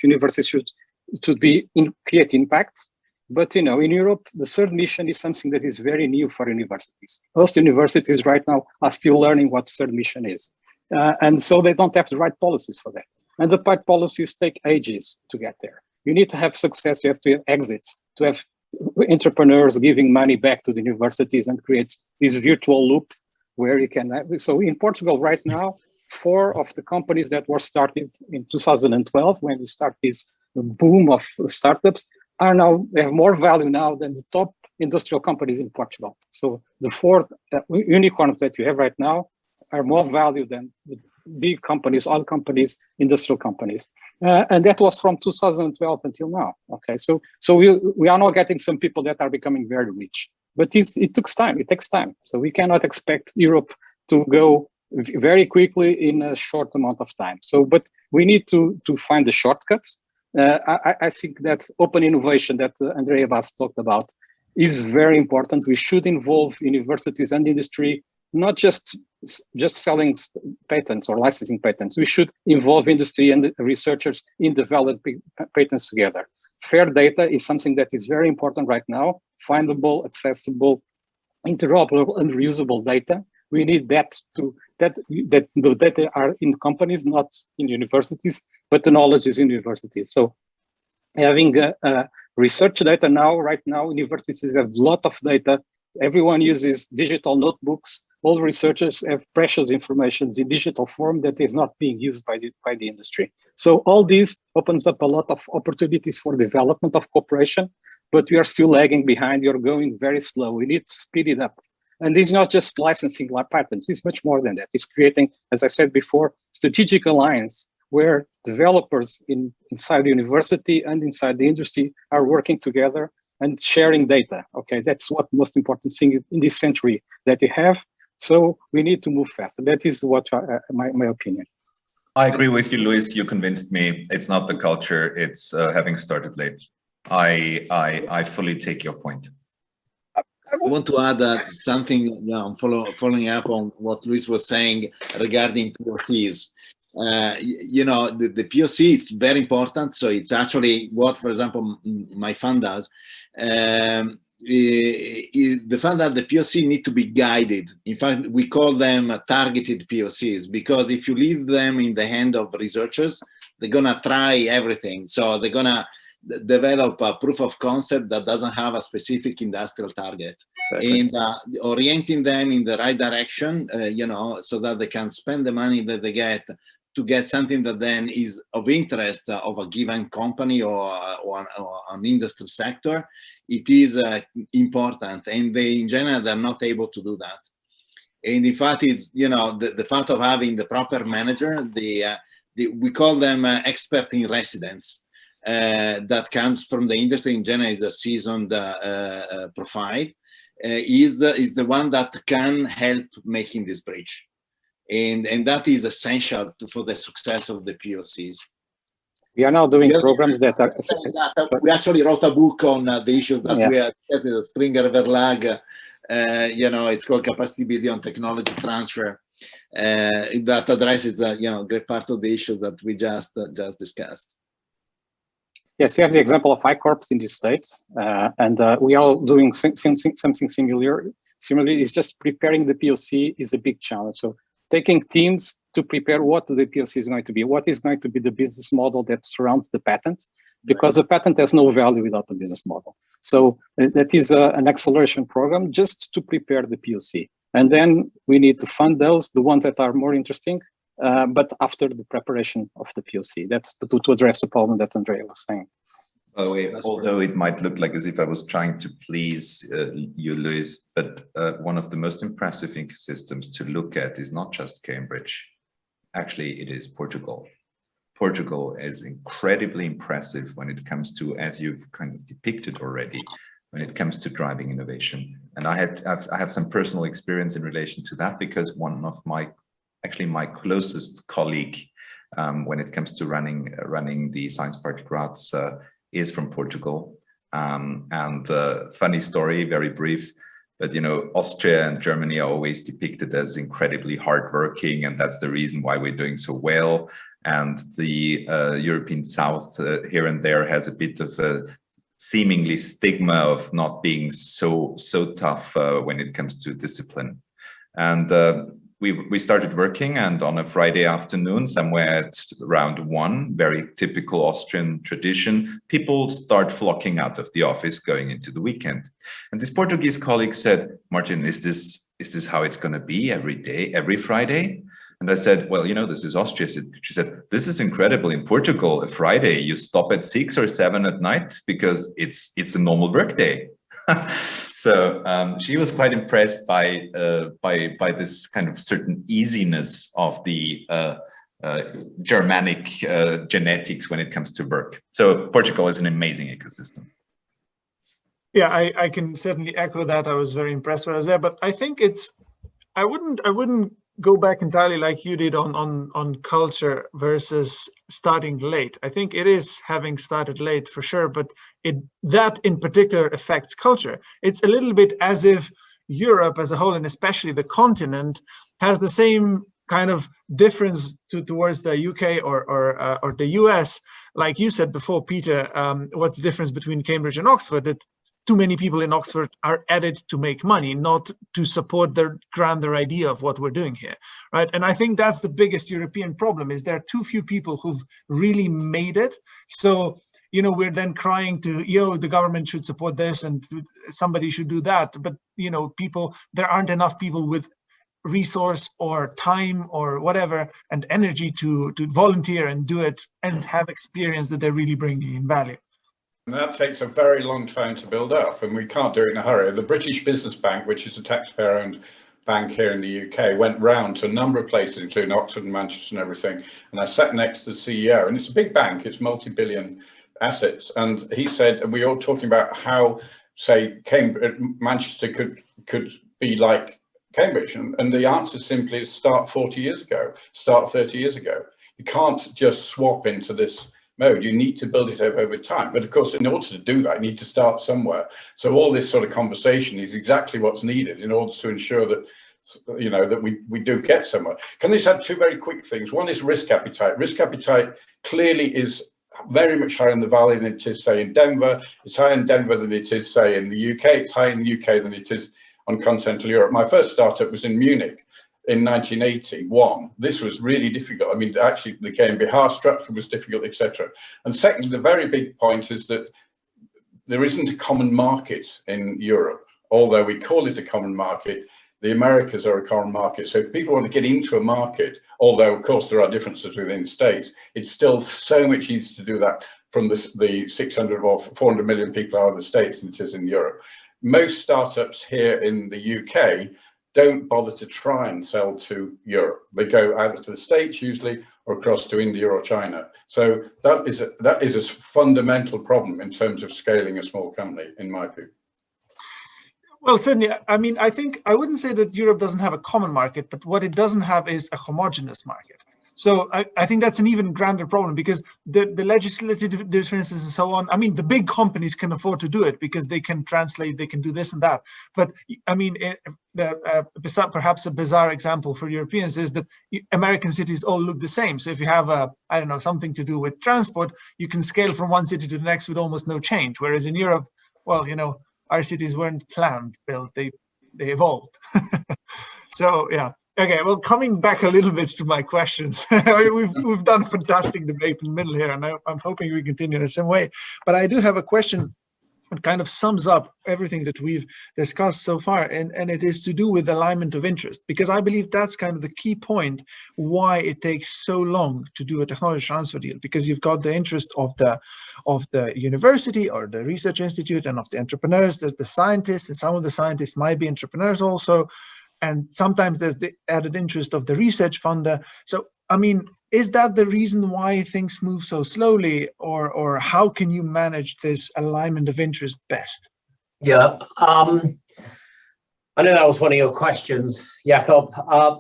universities should be create impact. But you know, in Europe, the third mission is something that is very new for universities. Most universities right now are still learning what third mission is. And so they don't have the right policies for that. And the right policies take ages to get there. You need to have success, you have to have exits, to have entrepreneurs giving money back to the universities and create this virtual loop where you can. So in Portugal right now, 4 of the companies that were started in 2012, when we start this boom of startups, are now, they have more value now than the top industrial companies in Portugal. So the 4 unicorns that you have right now are more value than the big companies, all companies, industrial companies. And that was from 2012 until now. Okay, so we are now getting some people that are becoming very rich, but it takes time. It takes time. So we cannot expect Europe to go very quickly in a short amount of time. So, but we need to find the shortcuts. I think that open innovation that Andrea Vaz talked about is very important. We should involve universities and industry, not just selling patents or licensing patents. We should involve industry and researchers in developing patents together. Fair data is something that is very important right now. Findable, accessible, interoperable, and reusable data. We need that the data are in companies, not in universities, but the knowledge is in universities. So having research data right now, universities have a lot of data. Everyone uses digital notebooks. All researchers have precious information in digital form that is not being used by the industry. So all this opens up a lot of opportunities for development of cooperation, but we are still lagging behind. You're going very slow. We need to speed it up. And this is not just licensing patents, it's much more than that. It's creating, as I said before, strategic alliance where developers inside the university and inside the industry are working together and sharing data. Okay, that's what most important thing in this century that you have. So we need to move faster. That is what my opinion. I agree with you, Luis. You convinced me. It's not the culture. It's having started late. I fully take your point. I want to add something, following up on what Luis was saying regarding POCs. The POC is very important. So it's actually what, for example, my fund does. The fund that the POC need to be guided. In fact, we call them targeted POCs, because if you leave them in the hand of researchers, they're gonna try everything. So they're gonna develop a proof of concept that doesn't have a specific industrial target. Perfect. And orienting them in the right direction, so that they can spend the money that they get to get something that then is of interest of a given company or an industry sector. It is important, and they in general they're not able to do that. And in fact, it's the fact of having the proper manager, we call them expert in residence. That comes from the industry in general, is a seasoned profile, is the one that can help making this bridge, and that is essential for the success of the POCs. We are now doing programs that are. We actually wrote a book on the issues that we are Springer Verlag. It's called Capacity Building on Technology Transfer. That addresses great part of the issues that we just discussed. Yes, we have the example of iCorps in the States, and we are doing something similar. Similarly, it's just preparing the POC is a big challenge. So taking teams to prepare what the POC is going to be, what is going to be the business model that surrounds the patent, because the patent has no value without the business model. So that is an acceleration program just to prepare the POC. And then we need to fund those, the ones that are more interesting, but after the preparation of the POC. That's to address the problem that Andrea was saying. By the way, although it might look like as if I was trying to please you, Luis, but one of the most impressive ecosystems to look at is not just Cambridge. Actually, it is Portugal. Portugal is incredibly impressive when it comes to, as you've kind of depicted already, when it comes to driving innovation. And I have some personal experience in relation to that, because one of my closest colleague when it comes to running the Science Park Graz is from Portugal. And funny story, very brief, but Austria and Germany are always depicted as incredibly hardworking, and that's the reason why we're doing so well. And the European South here and there has a bit of a seemingly stigma of not being so tough when it comes to discipline. And we started working, and on a Friday afternoon, somewhere at around 1, very typical Austrian tradition, people start flocking out of the office going into the weekend. And this Portuguese colleague said, "Martin, is this how it's going to be every day, every Friday?" And I said, well, this is Austria. She said, this is incredible. In Portugal, a Friday, you stop at 6 or 7 at night because it's a normal work day. So she was quite impressed by this kind of certain easiness of the Germanic genetics when it comes to work. So Portugal is an amazing ecosystem. Yeah, I can certainly echo that. I was very impressed when I was there, but I think I wouldn't go back entirely like you did on culture versus starting late. I think it is having started late for sure, but that in particular affects culture. It's a little bit as if Europe as a whole, and especially the continent, has the same kind of difference towards the UK or the US. Like you said before, Peter, what's the difference between Cambridge and Oxford? That too many people in Oxford are added to make money, not to support their grander idea of what we're doing here, right? And I think that's the biggest European problem, is there are too few people who've really made it. So, we're then crying to, the government should support this and somebody should do that. But, there aren't enough people with resource or time or whatever and energy to volunteer and do it and have experience that they're really bringing in value. And that takes a very long time to build up, and we can't do it in a hurry. The British Business Bank, which is a taxpayer-owned bank here in the UK, went round to a number of places, including Oxford and Manchester and everything, and I sat next to the CEO, and it's a big bank, it's multi-billion assets, and he said, and we were all talking about how, say, Manchester could be like Cambridge, and the answer simply is start 40 years ago, start 30 years ago. You can't just swap into this mode. You need to build it over time. But of course, in order to do that, you need to start somewhere. So all this sort of conversation is exactly what's needed in order to ensure that, that we do get somewhere. Can I just add two very quick things? One is risk appetite. Risk appetite clearly is very much higher in the Valley than it is, say, in Denver. It's higher in Denver than it is, say, in the UK. It's higher in the UK than it is on continental Europe. My first startup was in Munich in 1981. This was really difficult. I mean, actually, the GmbH structure was difficult, etc. And secondly, the very big point is that there isn't a common market in Europe. Although we call it a common market, the Americas are a common market. So if people want to get into a market, although of course there are differences within states, it's still so much easier to do that from the 600 or 400 million people are in the States than it is in Europe. Most startups here in the UK don't bother to try and sell to Europe. They go either to the States usually or across to India or China. So that is a fundamental problem in terms of scaling a small company, in my view. Well, certainly, I mean, I think I wouldn't say that Europe doesn't have a common market, but what it doesn't have is a homogeneous market. So I think that's an even grander problem, because the legislative differences and so on, I mean, the big companies can afford to do it because they can translate, they can do this and that. But I mean, perhaps a bizarre example for Europeans is that American cities all look the same. So if you have I don't know, something to do with transport, you can scale from one city to the next with almost no change. Whereas in Europe, well, our cities weren't planned, built, they evolved. So yeah. Okay, well, coming back a little bit to my questions, we've done a fantastic debate in the middle here, and I'm hoping we continue in the same way. But I do have a question that kind of sums up everything that we've discussed so far, and it is to do with alignment of interest, because I believe that's kind of the key point why it takes so long to do a technology transfer deal, because you've got the interest of the university or the research institute and of the entrepreneurs, the scientists, and some of the scientists might be entrepreneurs also. And sometimes there's the added interest of the research funder. So, I mean, is that the reason why things move so slowly, or how can you manage this alignment of interest best? Yeah, I know that was one of your questions, Jakob.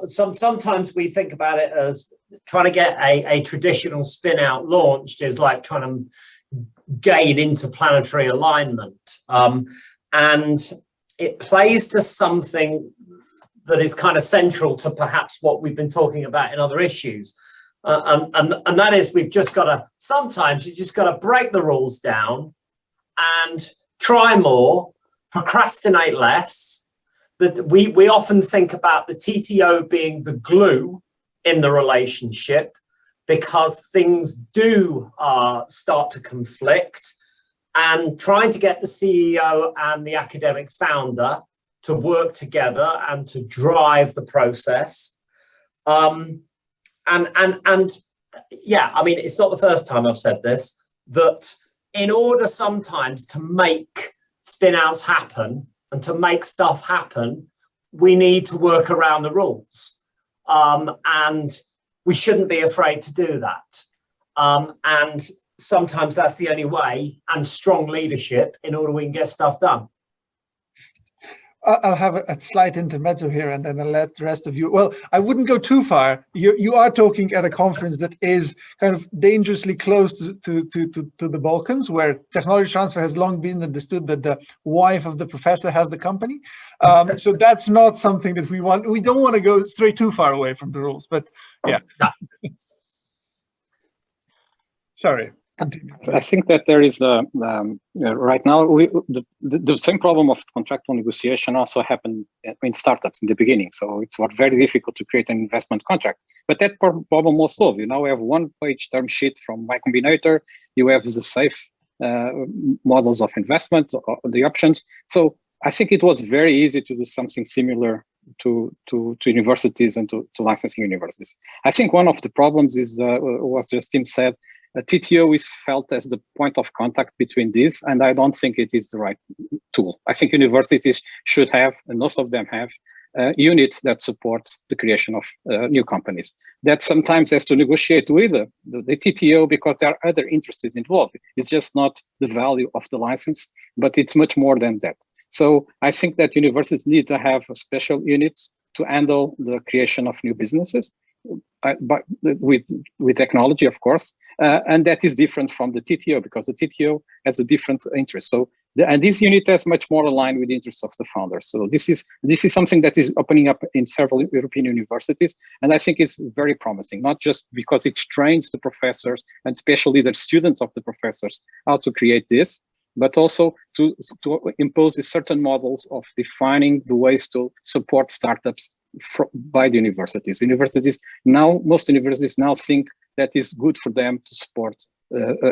Sometimes we think about it as trying to get a traditional spin-out launched is like trying to gain interplanetary alignment. And it plays to something that is kind of central to perhaps what we've been talking about in other issues. And that is, sometimes you just got to break the rules down and try more, procrastinate less. That we often think about the TTO being the glue in the relationship, because things do start to conflict, and trying to get the CEO and the academic founder to work together and to drive the process. And yeah, I mean, it's not the first time I've said this, that in order sometimes to make spin-outs happen and to make stuff happen, we need to work around the rules. And we shouldn't be afraid to do that. And sometimes that's the only way, and strong leadership in order we can get stuff done. I'll have a slight intermezzo here, and then I'll let the rest of you. Well, I wouldn't go too far. You are talking at a conference that is kind of dangerously close to the Balkans, where technology transfer has long been understood that the wife of the professor has the company. So that's not something that we want. We don't want to go straight too far away from the rules. But yeah. Sorry. Continue. I think that there is right now the same problem of contractual negotiation also happened in startups in the beginning. So it's very difficult to create an investment contract. But that problem was solved. You now have one-page term sheet from Y Combinator. You have the safe models of investment, the options. So I think it was very easy to do something similar to universities and to licensing universities. I think one of the problems is what Justin said. TTO is felt as the point of contact between these, and I don't think it is the right tool. I think universities should have, and most of them have, units that supports the creation of new companies. That sometimes has to negotiate with the TTO because there are other interests involved. It's just not the value of the license, but it's much more than that. So I think that universities need to have special units to handle the creation of new businesses. But with technology, of course, and that is different from the TTO because the TTO has a different interest. So, and this unit is much more aligned with the interests of the founders. So this is something that is opening up in several European universities, and I think it's very promising. Not just because it trains the professors and especially the students of the professors how to create this, but also to impose these certain models of defining the ways to support startups by the universities. Most universities now think that is good for them to support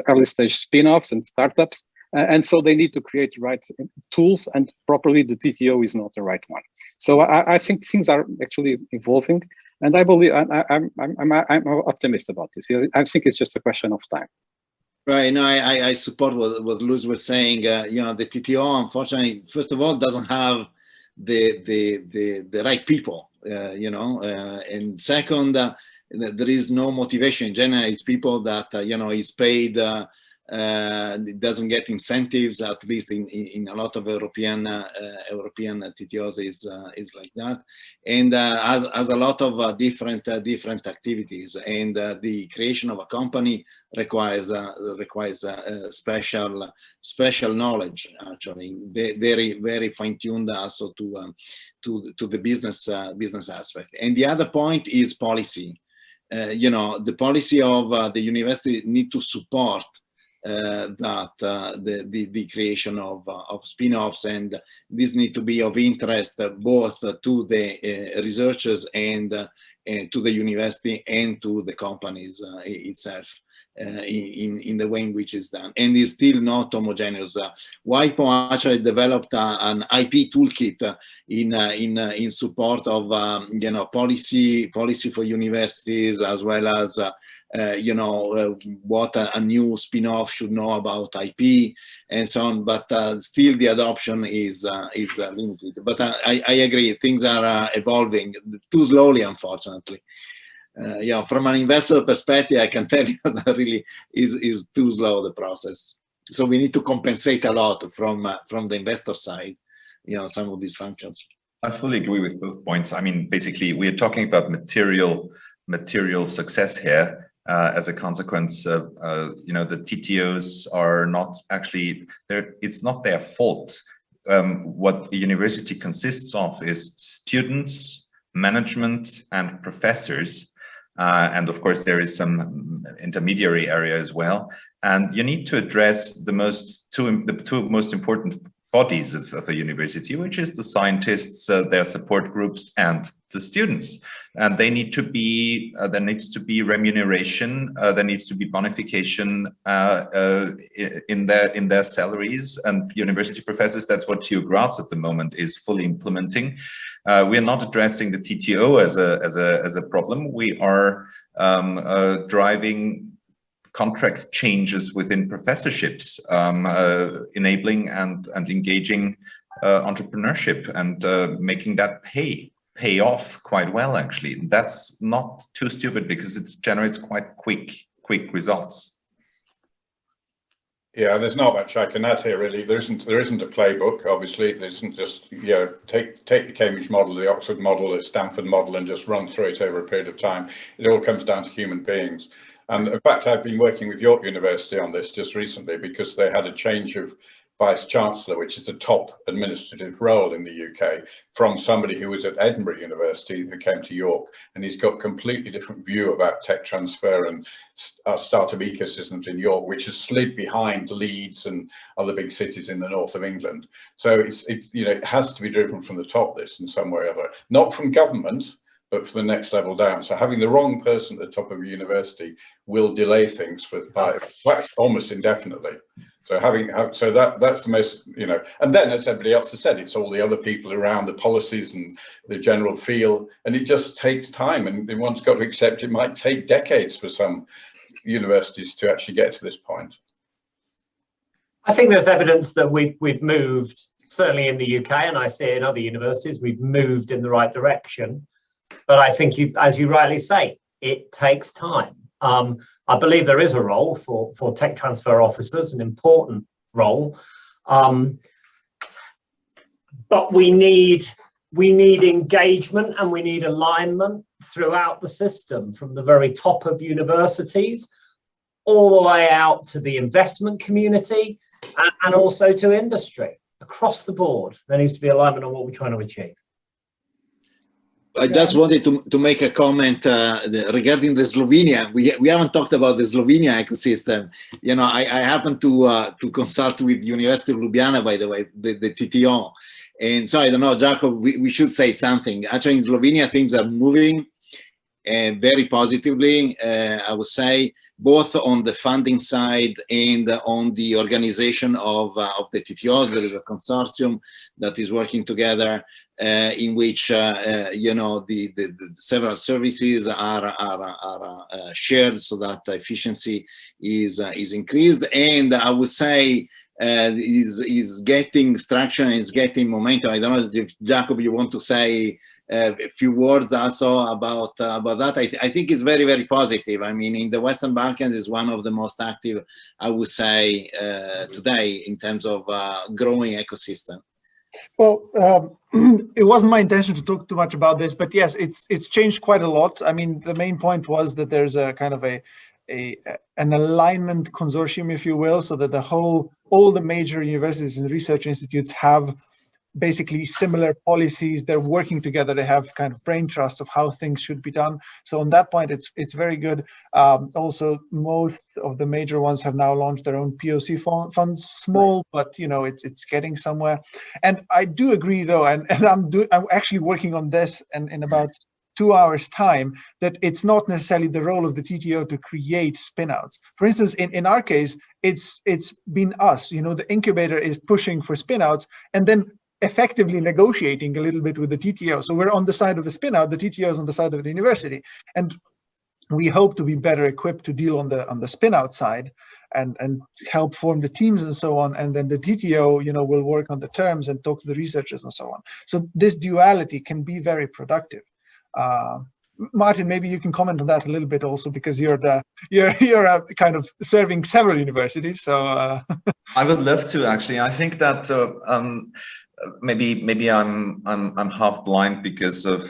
early stage spin-offs and startups. And so they need to create the right tools, and properly the TTO is not the right one. So I think things are actually evolving, and I believe I'm optimistic about this. I think it's just a question of time. Right. No, I support what Luz was saying. The TTO, unfortunately, first of all, doesn't have the right people. And second, there is no motivation. In general, it's people that is paid. Doesn't get incentives, at least in a lot of European TTOs is like that, and has a lot of different activities, and the creation of a company requires special knowledge, actually, very fine-tuned also to the business aspect. And the other point is policy. The policy of the university need to support the creation of spin-offs, and this need to be of interest both to the researchers and to the university and to the companies itself in the way in which it's done. And it's still not homogeneous. WIPO actually developed an IP toolkit in support of policy for universities, as well as what a new spin-off should know about IP and so on, but still the adoption is limited. But I agree, things are evolving too slowly, unfortunately. From an investor perspective, I can tell you that really is too slow, the process. So we need to compensate a lot from the investor side, some of these functions. I fully agree with both points. I mean, basically, we're talking about material success here. As a consequence of, the TTOs are not actually there. It's not their fault. What a university consists of is students, management, and professors. And of course, there is some intermediary area as well. And you need to address the two most important bodies of a university, which is the scientists, their support groups, and the students. And they need to be, there needs to be remuneration, there needs to be bonification in their salaries. And university professors, that's what TU Graz at the moment is fully implementing. We are not addressing the TTO as a problem. We are driving contract changes within professorships, enabling and engaging entrepreneurship and making that pay off quite well, actually. That's not too stupid because it generates quite quick results. Yeah, there's not much I can add here, really. There isn't a playbook, obviously. There isn't just, you know, take the Cambridge model, the Oxford model, the Stanford model, and just run through it over a period of time. It all comes down to human beings. And in fact, I've been working with York University on this just recently because they had a change of Vice Chancellor, which is a top administrative role in the UK, from somebody who was at Edinburgh University who came to York, and he's got a completely different view about tech transfer and startup ecosystems in York, which has slid behind Leeds and other big cities in the north of England. So it's you know, it has to be driven from the top, this, in some way or other, not from government, but for the next level down. So having the wrong person at the top of a university will delay things by almost indefinitely. So that's the most, you know, and then as everybody else has said, it's all the other people around, the policies and the general feel, and it just takes time, and one's got to accept it might take decades for some universities to actually get to this point. I think there's evidence that we've moved, certainly in the UK, and I see in other universities, we've moved in the right direction. But I think, as you rightly say, it takes time. I believe there is a role for tech transfer officers, an important role. But we need engagement and we need alignment throughout the system, from the very top of universities all the way out to the investment community and also to industry. Across the board, there needs to be alignment on what we're trying to achieve. I just wanted to make a comment regarding the Slovenia. We haven't talked about the Slovenia ecosystem. You know, I happen to consult with University of Ljubljana, by the way, the TTO. And so I don't know, Jacob, we should say something. Actually, in Slovenia, things are moving very positively, I would say, both on the funding side and on the organization of the TTO. There is a consortium that is working together in which you know, the several services are shared so that efficiency is increased, and I would say is getting traction, is getting momentum. I don't know if Jacob, you want to say a few words also about that. I think it's very, very positive. I mean, in the Western Balkans is one of the most active, I would say, today in terms of growing ecosystem. Well, it wasn't my intention to talk too much about this, but yes, it's changed quite a lot. I mean, the main point was that there's a kind of an alignment consortium, if you will, so that all the major universities and research institutes have basically similar policies. They're working together. They have kind of brain trust of how things should be done. So on that point, it's very good. Also, most of the major ones have now launched their own POC funds, small, but you know, it's getting somewhere. And I do agree, though, and I'm actually working on this, and in about 2 hours time, that it's not necessarily the role of the TTO to create spinouts. For instance, in our case, it's been us. You know, the incubator is pushing for spinouts, and then effectively negotiating a little bit with the TTO. So we're on the side of the spin-out, the TTO is on the side of the university. And we hope to be better equipped to deal on the spin-out side and help form the teams and so on. And then the TTO, you know, will work on the terms and talk to the researchers and so on. So this duality can be very productive. Martin, maybe you can comment on that a little bit also, because you're kind of serving several universities. So I would love to, actually. I think that maybe I'm half blind because of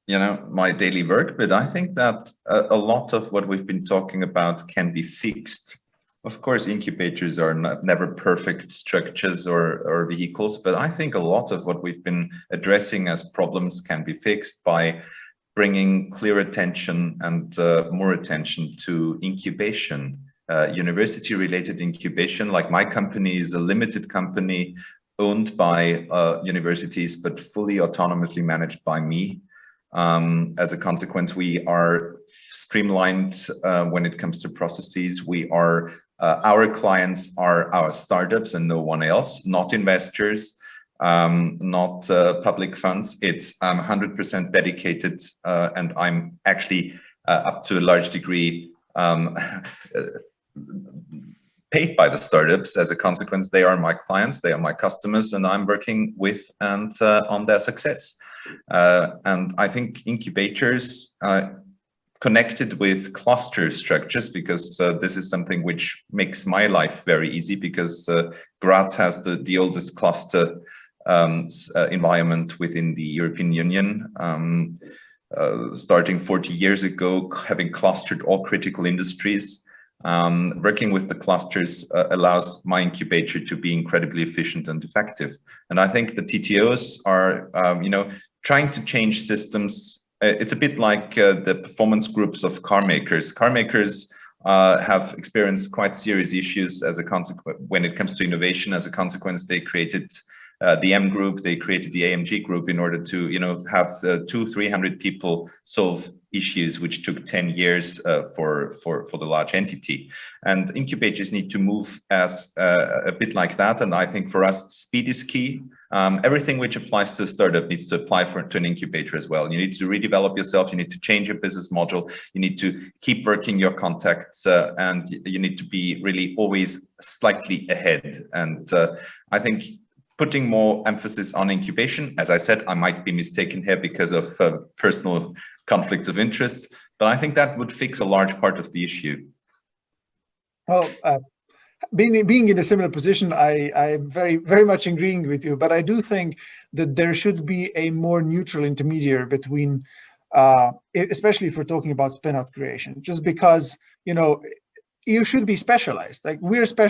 you know, my daily work, but I think that a lot of what we've been talking about can be fixed. Of course, incubators are never perfect structures or vehicles, but I think a lot of what we've been addressing as problems can be fixed by bringing clear attention and more attention to incubation university-related incubation. Like my company is a limited company owned by universities, but fully autonomously managed by me. As a consequence, we are streamlined when it comes to processes. We are our clients are our startups and no one else, not investors, not public funds. It's 100% dedicated, and I'm actually up to a large degree paid by the startups. As a consequence, they are my clients, they are my customers, and I'm working with and on their success. And I think incubators connected with cluster structures, because this is something which makes my life very easy, because Graz has the oldest cluster environment within the European Union, starting 40 years ago, having clustered all critical industries. Working with the clusters allows my incubator to be incredibly efficient and effective. And I think the TTOs are, trying to change systems. It's a bit like the performance groups of car makers. Car makers have experienced quite serious issues as a consequence when it comes to innovation. As a consequence, they created the M group, they created the AMG group in order to, have 200-300 people solve issues which took 10 years for the large entity. And incubators need to move as a bit like that. And I think for us, speed is key. Everything which applies to a startup needs to apply to an incubator as well. You need to redevelop yourself. You need to change your business model. You need to keep working your contacts, and you need to be really always slightly ahead. And I think putting more emphasis on incubation, as I said, I might be mistaken here because of personal conflicts of interest, but I think that would fix a large part of the issue. Well, being in a similar position, I'm very, very much agreeing with you, but I do think that there should be a more neutral intermediary between, especially if we're talking about spin-out creation, just because, you should be specialized. Like we're specialized